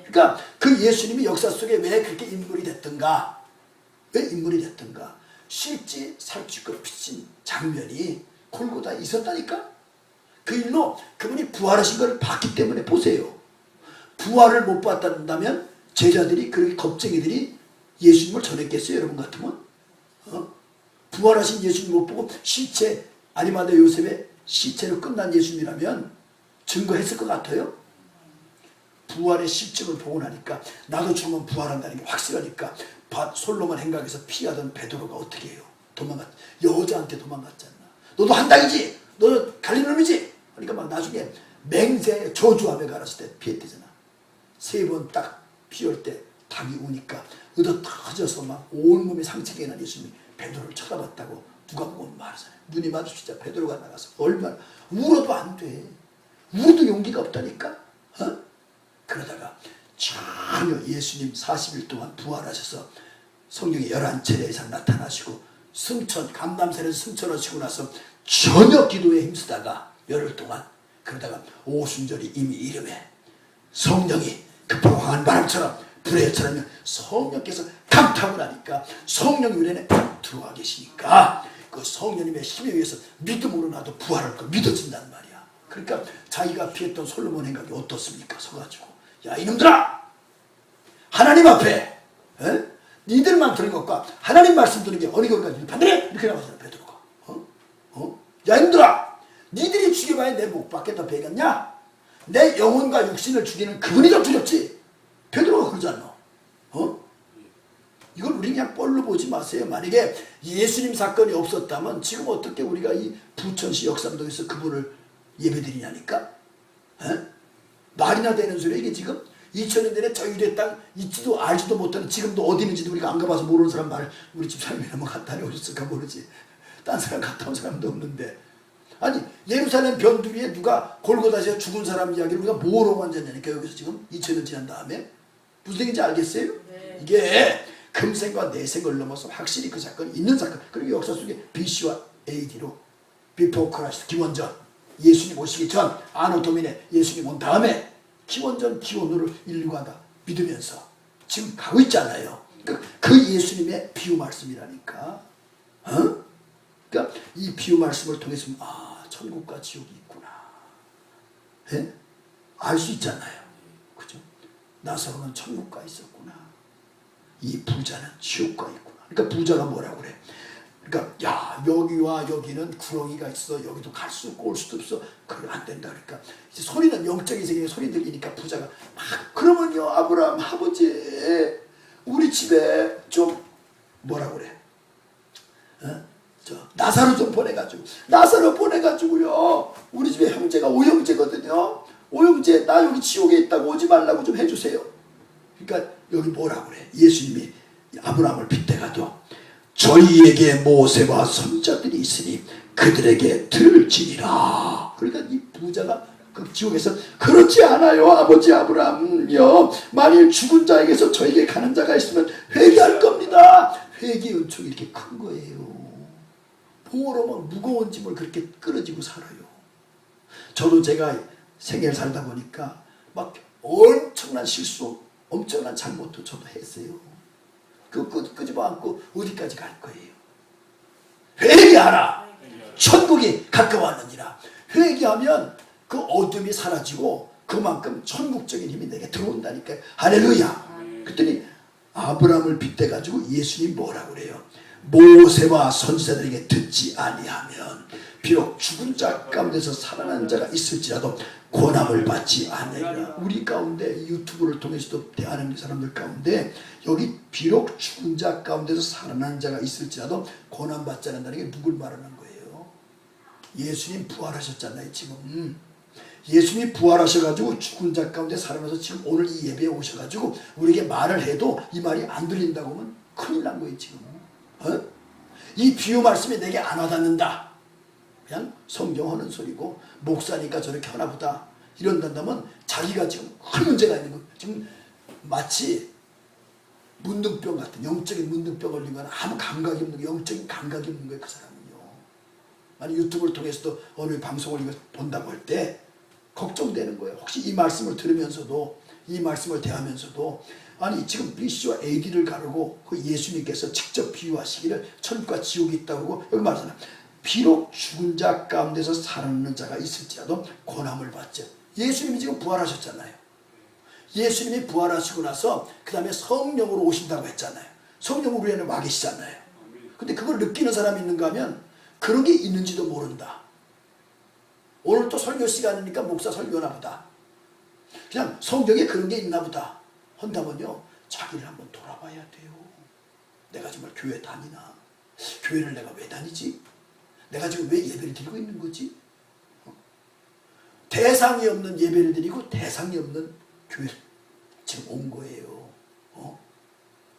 그러니까 그 예수님이 역사 속에 왜 그렇게 인물이 됐던가, 왜 인물이 됐던가, 실제 살찌고 빚진 장면이 골고다 있었다니까. 그 일로 그분이 부활하신 걸 봤기 때문에. 보세요. 부활을 못 봤다면 제자들이, 그렇게 겁쟁이들이 예수님을 전했겠어요? 여러분 같으면? 부활하신 예수님 못 보고 시체, 아리마다 요셉의 시체로 끝난 예수님이라면 증거했을 것 같아요? 부활의 실증을 보고 나니까, 나도 죽으면 부활한다는 게 확실하니까 솔로몬 행각에서 피하던 베드로가 어떻게 해요? 여자한테 도망갔잖아. 너도 한당이지? 너 갈릴놈이지? 그러니까 막 나중에 맹세 저주함에 갈았을 때 피했대잖아. 3번 딱 피할 때 닭이 우니까 얻어 터져서 막 온몸에 상처가 난 예수님이 베드로를 쳐다봤다고 누가 보면 말하잖아요. 눈이 마주치자 베드로가 나가서 얼마나 울어도 안 돼. 울어도 용기가 없다니까. 그러다가 전혀 예수님 40일 동안 부활하셔서 성경에 11차례 이상 나타나시고 승천, 감남산에서 승천하시고 나서 전혀 기도에 힘쓰다가 열흘 동안, 그러다가 오순절이 이미 이름에 성령이 급하고 바람처럼 불의 여처럼 성령께서 강타하고 나니까 성령이 우리 안에 들어와 계시니까 그 성령님의 힘에 의해서 믿음으로 나도 부활할 거 믿어진단 말이야. 그러니까 자기가 피했던 솔로몬 행각이 어떻습니까? 서가지고, 야 이놈들아, 하나님 앞에 니들만 들은 것과 하나님 말씀 듣는 게 어느 것까지 반대래? 이렇게 나가잖아 베드로가. 야 이놈들아, 니들이 죽여봐야 내 목 밖에 더 배겠냐? 내 영혼과 육신을 죽이는 그분이 더 두렵지. 베드로가 그러잖아. 이걸 우리 그냥 뻘로 보지 마세요. 만약에 예수님 사건이 없었다면 지금 어떻게 우리가 이 부천시 역삼동에서 그분을 예배드리냐니까. 말이나 되는 소리야 이게 지금. 2000년 전에 저 유대 땅 있지도 알지도 못하는, 지금도 어디 있는지도 우리가 안 가봐서 모르는 사람 말, 우리 집사람이나 뭐 갔다 오셨을까 모르지. 딴 사람 갔다 온 사람도 없는데. 아니 예루살렘 변두리에 누가 골고다에서 죽은 사람 이야기를 우리가 뭐로 만졌냐니까. 여기서 지금 2000년 지난 다음에 무슨 얘기인지 알겠어요? 네. 이게 금생과 내생을 넘어서 확실히 그 사건이 있는 사건. 그리고 역사 속에 BC와 AD로 비포 크라이스트, 기원전, 예수님 오시기 전, 아노 도미네, 예수님 온 다음에 기원전 기원으로 인류가 다 믿으면서 지금 가고 있잖아요. 그 예수님의 비유 말씀이라니까. 그러니까 이 비유 말씀을 통해서 천국과 지옥이 있구나. 예? 알 수 있잖아요. 그죠? 나사로는 천국가 있었구나. 이 부자는 지옥가 있구나. 그러니까 부자가 뭐라고 그래? 그러니까 야 여기와 여기는 구렁이가 있어. 여기도 갈 수 없고 올 수도 없어. 그러면 안 된다. 그러니까 이제 소리는 영적인 세계에 소리 들리니까 부자가 막 그러면요 아브라함 아버지 우리 집에 좀 뭐라고 그래? 나사로 좀 보내가지고 나사로 보내가지고요 우리 집에 형제가 오형제거든요. 오형제 나 여기 지옥에 있다고 오지 말라고 좀 해주세요. 그러니까 여기 뭐라고 그래? 예수님이 아브라함을 빗대가도 저희에게 모세와 선자들이 있으니 그들에게 들을지니라. 그러니까 이 부자가 그 지옥에서 그렇지 않아요 아버지 아브라함요 만일 죽은 자에게서 저에게 가는 자가 있으면 회개할 겁니다. 회개 은총이 이렇게 큰 거예요. 보호로 막 무거운 짐을 그렇게 끌어지고 살아요. 저도 제가 생애를 살다 보니까 막 엄청난 실수, 엄청난 잘못도 저도 했어요. 그거 끄집어 안고 어디까지 갈 거예요? 회개하라. 천국이 가까웠느니라. 회개하면 그 어둠이 사라지고 그만큼 천국적인 힘이 내게 들어온다니까요. 할렐루야. 그랬더니 아브라함을 빗대가지고 예수님이 뭐라고 그래요? 모세와 선지자들에게 듣지 아니하면 비록 죽은 자 가운데서 살아난 자가 있을지라도 고난을 받지 않으리라. 우리 가운데 유튜브를 통해서도 대하는 사람들 가운데 여기 비록 죽은 자 가운데서 살아난 자가 있을지라도 고난 받지 않는다는 게 누굴 말하는 거예요? 예수님 부활하셨잖아요. 지금 예수님이 부활하셔가지고 죽은 자 가운데 살아나서 지금 오늘 이 예배에 오셔가지고 우리에게 말을 해도 이 말이 안 들린다고 하면 큰일 난 거예요. 지금 이 비유 말씀이 내게 안 와닿는다. 그냥 성경 하는 소리고 목사니까 저렇게 하나보다 이런단다면 자기가 지금 큰 문제가 있는 거. 지금 마치 문둥병 같은 영적인 문둥병 걸린 거는 아무 감각이 없는 거예요. 영적인 감각이 없는 거예요. 그 사람은요. 아니 유튜브를 통해서도 어느 방송을 이거 본다고 할 때 걱정되는 거예요. 혹시 이 말씀을 들으면서도 이 말씀을 대하면서도 아니 지금 BC와 AD를 가르고 그 예수님께서 직접 비유하시기를 천국과 지옥이 있다고 여기 말하잖아요. 비록 죽은 자 가운데서 살아나는 자가 있을지라도 고난을 받죠. 예수님이 지금 부활하셨잖아요. 예수님이 부활하시고 나서 그 다음에 성령으로 오신다고 했잖아요. 성령으로 우리에는 와 계시잖아요. 근데 그걸 느끼는 사람이 있는가 하면 그런 게 있는지도 모른다. 오늘 또 설교 시간이니까 목사 설교나 보다. 그냥 성경에 그런 게 있나 보다 한다면요 자기를 한번 돌아봐야 돼요. 내가 정말 교회 다니나? 교회를 내가 왜 다니지? 내가 지금 왜 예배를 드리고 있는 거지? 대상이 없는 예배를 드리고 대상이 없는 교회를 지금 온 거예요.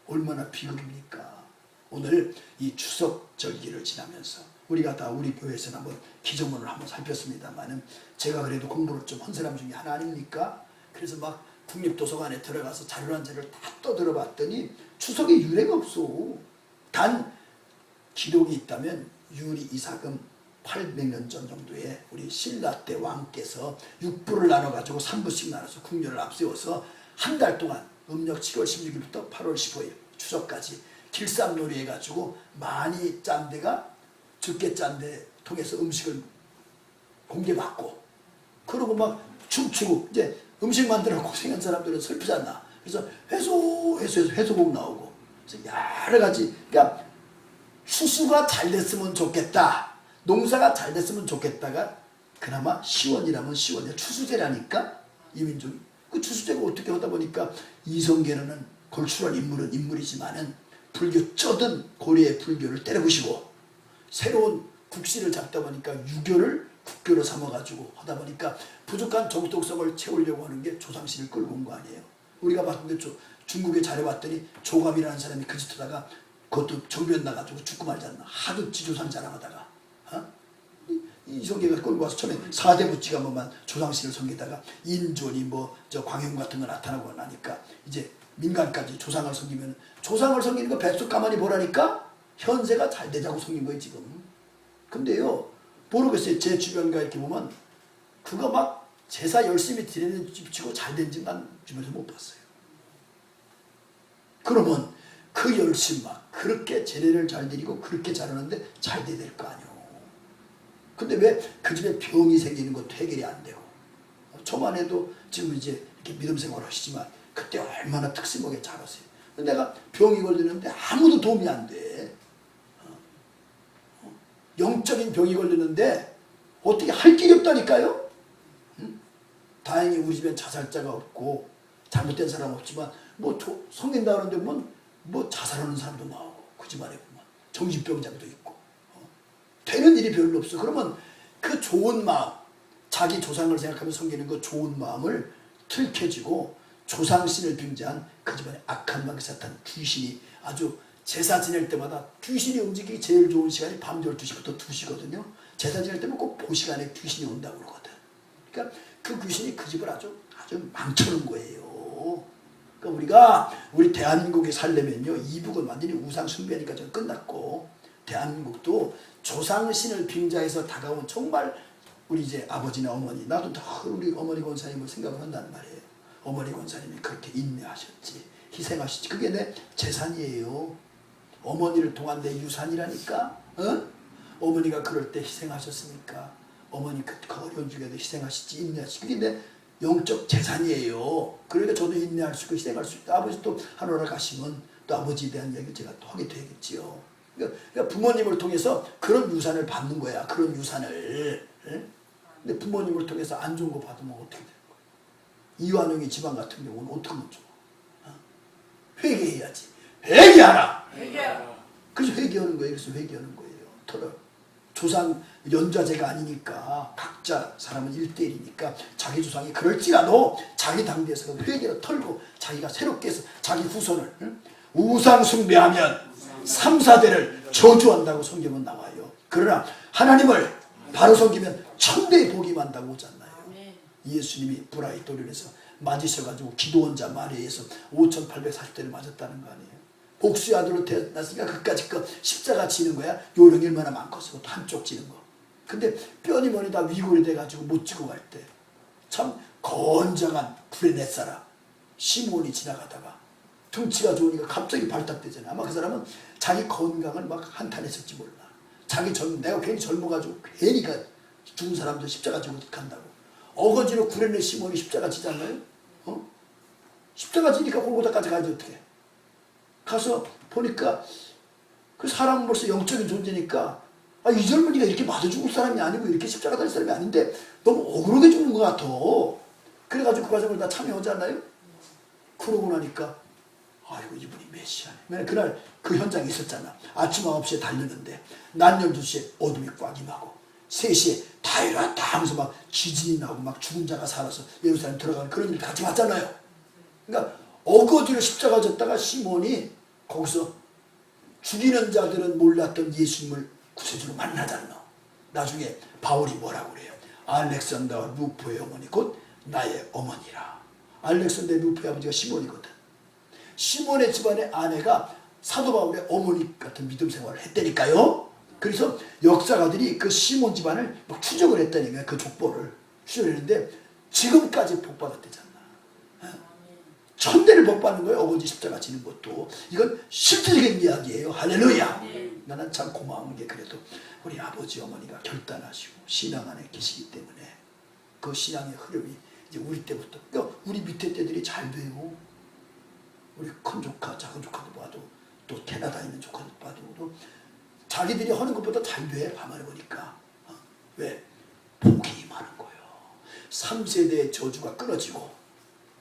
얼마나 비극입니까? 오늘 이 추석 절기를 지나면서 우리가 다 우리 교회에서 한번 기저문을 한번 살폈습니다만은 제가 그래도 공부를 좀 한 사람 중에 하나 아닙니까? 그래서 막 국립도서관에 들어가서 자료 한 자료를 다 떠들어봤더니 추석에 유래가 없어. 단 기록이 있다면 유리 이삭은 800년 전 정도에 우리 신라 때 왕께서 6부를 나눠가지고 3부씩 나눠서 국녀를 앞세워서 한 달 동안 음력 7월 16일부터 8월 15일 추석까지 길쌈놀이 해가지고 많이 짠 데가 적게 짠 데 통해서 음식을 공개받고 그러고 막 춤추고 이제 음식 만들어 고생한 사람들은 슬프잖아. 그래서 회소곡 나오고 그래서 여러 가지 그러니까 추수가 잘 됐으면 좋겠다. 농사가 잘 됐으면 좋겠다가 그나마 시원이라면 시원이야. 추수제라니까 이민족이. 그 추수제가 어떻게 하다 보니까 이성계는 걸출한 인물은 인물이지만은 불교 쩌든 고려의 불교를 때려부시고 새로운 국시를 잡다 보니까 유교를 국교로 삼아가지고 하다 보니까 부족한 정통성을 채우려고 하는 게 조상신을 끌고 온 거 아니에요. 우리가 봤는데 중국에 잘해봤더니 조갑이라는 사람이 그 짓 하다가 그것도 정변 나가지고 죽고 말지 않나. 하도 지조상 자랑하다가 이 성계가 끌고 와서 처음에 4대 부치가 뭐만 조상신을 섬기다가 인존이 뭐 저 광용 같은 거 나타나고 나니까 이제 민간까지 조상을 섬기면 조상을 섬기는 거 백속 가만히 보라니까 현세가 잘 되자고 섬긴 거예요 지금. 근데요 모르겠어요. 제 주변가 이렇게 보면 그거 막 제사 열심히 드리는 집 치고 잘 된 집 난 주변에서 못 봤어요. 그러면 그 열심 막 그렇게 제례를 잘 드리고 그렇게 잘하는데 잘 돼야 될 거 아니오. 근데 왜 그 집에 병이 생기는 것도 해결이 안 되고. 저만 해도 지금 이제 이렇게 믿음 생활 하시지만 그때 얼마나 특심하게 잘하세요. 내가 병이 걸리는데 아무도 도움이 안 돼. 영적인 병이 걸리는데 어떻게 할 길이 없다니까요. 다행히 우리 집엔 자살자가 없고 잘못된 사람 없지만 뭐 성긴다 그러는데 뭐 자살하는 사람도 나오고 그 집안에 보면 정신병자도 있고 되는 일이 별로 없어. 그러면 그 좋은 마음 자기 조상을 생각하며 섬기는 그 좋은 마음을 틀켜지고 조상신을 빙자한 그 집안에 악한 마귀 사탄 귀신이 아주 제사 지낼 때마다 귀신이 움직이기 제일 좋은 시간이 밤 12시부터 2시거든요. 제사 지낼 때면 꼭 그 시간에 귀신이 온다고 그러거든. 그러니까 그 귀신이 그 집을 아주 망쳐놓은 거예요. 그러니까 우리 대한민국에 살려면요 이북은 완전히 우상 숭배니까 좀 끝났고 대한민국도 조상신을 빙자해서 다가온 정말 우리 이제 아버지나 어머니 나도 다 우리 어머니 권사님을 생각을 한단 말이에요. 어머니 권사님이 그렇게 인내하셨지 희생하셨지 그게 내 재산이에요. 어머니를 통한 내 유산이라니까. 어머니가 그럴 때 희생하셨으니까 어머니 그 어려운 중에도 희생하시지 인내하시지 그게 내 영적 재산이에요. 그러니까 저도 인내할 수 있고 희생할 수 있다. 아버지 또 하늘나라 가시면 또 아버지에 대한 이야기를 제가 또 하게 되겠지요. 그러니까 부모님을 통해서 그런 유산을 받는 거야. 그런 유산을. 근데 부모님을 통해서 안 좋은 거 받으면 어떻게 되는 거야. 이완용의 집안 같은 경우는 어떻게 하면 좋아. 회개해야지. 회개하라. 그래서 회개하는 거예요. 그래서 회개하는 거예요. 털어. 조상 연좌제가 아니니까 각자 사람은 1대1이니까 자기 조상이 그럴지라도 자기 당대에서 회개를 털고 자기가 새롭게 해서 자기 후손을 우상 숭배하면 3, 4대를 저주한다고 성경은 나와요. 그러나 하나님을 바로 섬기면 천대의 복이 만다고 오잖아요. 예수님이 브라이토리에서 맞으셔가지고 기도원자 마리아에서 5,840대를 맞았다는 거 아니에요. 복수의 아들로 태어났으니까 그까짓 거 십자가 지는 거야. 요령이 얼마나 많겠어. 또 한쪽 지는 거. 근데 뼈니 뭐니 다 위골이 돼가지고 못 지고 갈 때 참 건장한 브레네사라 시몬이 지나가다가 등치가 좋으니까 갑자기 발탁되잖아. 아마 그 사람은 자기 건강을 막 한탄했을지 몰라. 내가 괜히 젊어가지고 괜히 죽은 사람들 십자가 지고 간다고. 어거지로 구레네 시몬이 십자가 지잖아요. 십자가 지니까 골고다까지 가야지 어떻게. 가서 보니까 그 사람은 벌써 영적인 존재니까 이 젊은이가 이렇게 맞아 죽을 사람이 아니고 이렇게 십자가 달릴 사람이 아닌데 너무 억울하게 죽는 것 같아. 그래가지고 그 과정을 다 참여하잖아요. 그러고 나니까 아이고 이분이 메시아네. 그날 그 현장에 있었잖아. 아침 9시에 달렸는데 낮 12시에 어둠이 꽉 임하고 3시에 다 일어났다 하면서 막 지진이 나고 막 죽은 자가 살아서 예루살렘 들어가는 그런 일 같이 봤잖아요. 그러니까 어거지로 십자가 졌다가 시몬이 거기서 죽이는 자들은 몰랐던 예수님을 구세주로 만나잖아. 나중에 바울이 뭐라고 그래요. 알렉산더와 루포의 어머니 곧 나의 어머니라. 알렉산더의 루포의 아버지가 시몬이거든. 시몬의 집안의 아내가 사도 바울의 어머니 같은 믿음 생활을 했다니까요. 그래서 역사가들이 그 시몬 집안을 막 추적을 했다니까요. 그 족보를 추적했는데 지금까지 복받았대잖아. 천대를 복받는 거예요. 어거지 십자가 지는 것도. 이건 실질적인 이야기예요. 할렐루야. 나는 참 고마운 게 그래도 우리 아버지 어머니가 결단하시고 신앙 안에 계시기 때문에 그 신앙의 흐름이 이제 우리 때부터 그러니까 우리 밑에 때들이 잘 돼요. 우리 큰 조카 작은 조카도 봐도 또 캐나다에 있는 조카도 봐도 또 자기들이 하는 것보다 잘 돼. 가만히 보니까. 왜? 복이 임하는 거예요. 3세대의 저주가 끊어지고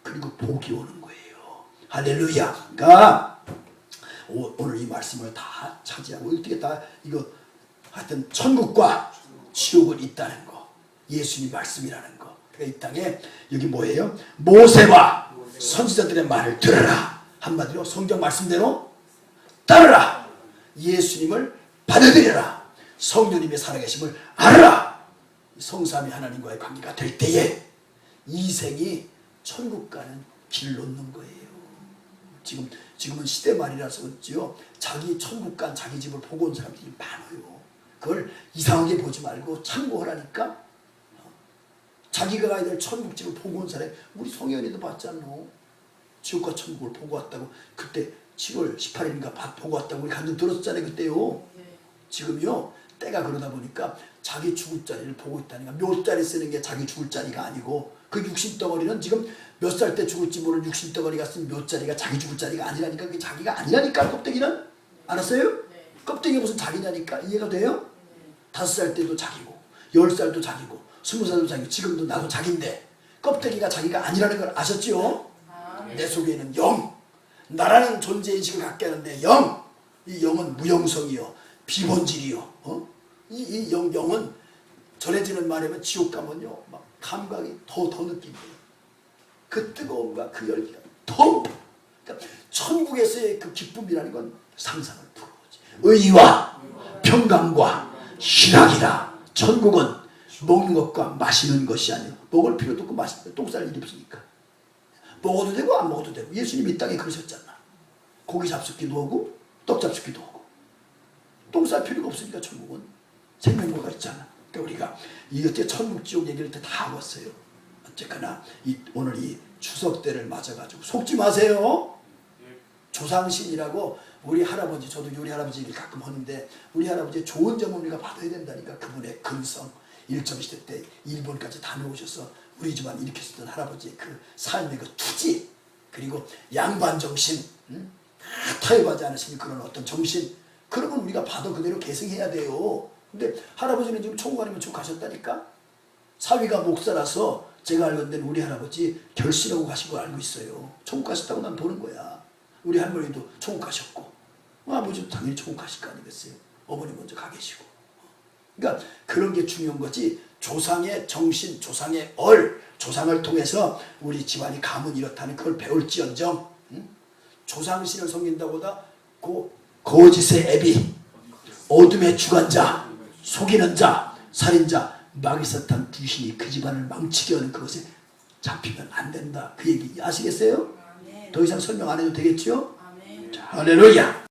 그리고 복이 오는 거예요. 할렐루야. 그러니까 오늘 이 말씀을 다 차지하고 어떻게 다 이거 하여튼 천국과 지옥은 있다는 거. 예수님 말씀이라는 거. 그러니까 이 땅에 여기 뭐예요? 모세와 선지자들의 말을 들어라. 한마디로 성경 말씀대로 따르라. 예수님을 받아들여라. 성령님의 살아계심을 알아라. 성삼위 하나님과의 관계가 될 때에 이생이 천국 가는 길을 놓는 거예요. 지금은 시대 말이라서 그렇지요. 자기 천국 간 자기 집을 보고 온 사람들이 많아요. 그걸 이상하게 보지 말고 참고하라니까. 자기가 가야 될 천국집을 보고 온 사람이 우리 송현이도 봤잖아. 지옥과 천국을 보고 왔다고. 그때 7월 18일인가 보고 왔다고 우리 간증 들었잖아요. 그때요. 지금요 때가 그러다 보니까 자기 죽을 자리를 보고 있다니까. 묘자리 쓰는 게 자기 죽을 자리가 아니고 그 육신덩어리는 지금 몇 살 때 죽을지 모르는 육신덩어리가 쓴 묘자리가 자기 죽을 자리가 아니라니까. 그게 자기가 아니라니까. 껍데기는 알았어요? 껍데기가 무슨 자기냐니까. 이해가 돼요? 5살 때도 자기고 10살도 자기고 20살도 자기고 지금도 나도 자기인데 껍데기가 자기가 아니라는 걸 아셨지요? 내 속에 있는 영, 나라는 존재인식을 갖게 하는데 영, 이 영은 무영성이요 비본질이요. 이 영은 전해지는 말이면 지옥 가면요 막 감각이 더 느낍니다. 그 뜨거움과 그 열기가 더. 그러니까 천국에서의 그 기쁨이라는 건 상상을 부르지. 의와 평강과 희락이라. 천국은 먹는 것과 마시는 것이 아니라 먹을 필요도 없고 똥 쌀 일이 없으니까 먹어도 되고 안 먹어도 되고. 예수님이 이 땅에 그러셨잖아. 고기 잡숫기도 하고 떡 잡숫기도 하고. 똥 쌀 필요가 없으니까 천국은 생명과가 있잖아. 그러니까 우리가 이때 천국 지옥 얘기를 다 하고 왔어요. 어쨌거나 오늘 이 추석 때를 맞아가지고 속지 마세요. 조상신이라고 우리 할아버지, 저도 우리 할아버지 얘기를 가끔 하는데 우리 할아버지의 좋은 점을 우리가 받아야 된다니까. 그분의 근성, 일정시대 때 일본까지 다녀오셔서 우리 집안 일으켰었던 할아버지의 그 삶의 그 투지, 그리고 양반 정신, 타협하지 않으시는 그런 어떤 정신, 그런 건 우리가 봐도 그대로 계승해야 돼요. 근데 할아버지는 지금 천국 아니면 쭉 가셨다니까. 사위가 목사라서 제가 알건데 우리 할아버지 결실하고 가신 거 알고 있어요. 천국 가셨다고 난 보는 거야. 우리 할머니도 천국 가셨고 아버지도 당연히 천국 가실 거 아니겠어요. 어머니 먼저 가 계시고. 그러니까 그런 게 중요한 거지. 조상의 정신, 조상의 조상을 통해서 우리 집안이 가문 이렇다는 그걸 배울지언정 조상신을 섬긴다보다 거짓의 애비, 어둠의 주관자, 속이는 자, 살인자, 마귀사탄 귀신이 그 집안을 망치게 하는 그것에 잡히면 안 된다. 그 얘기 아시겠어요? 더 이상 설명 안 해도 되겠죠? 할렐루야.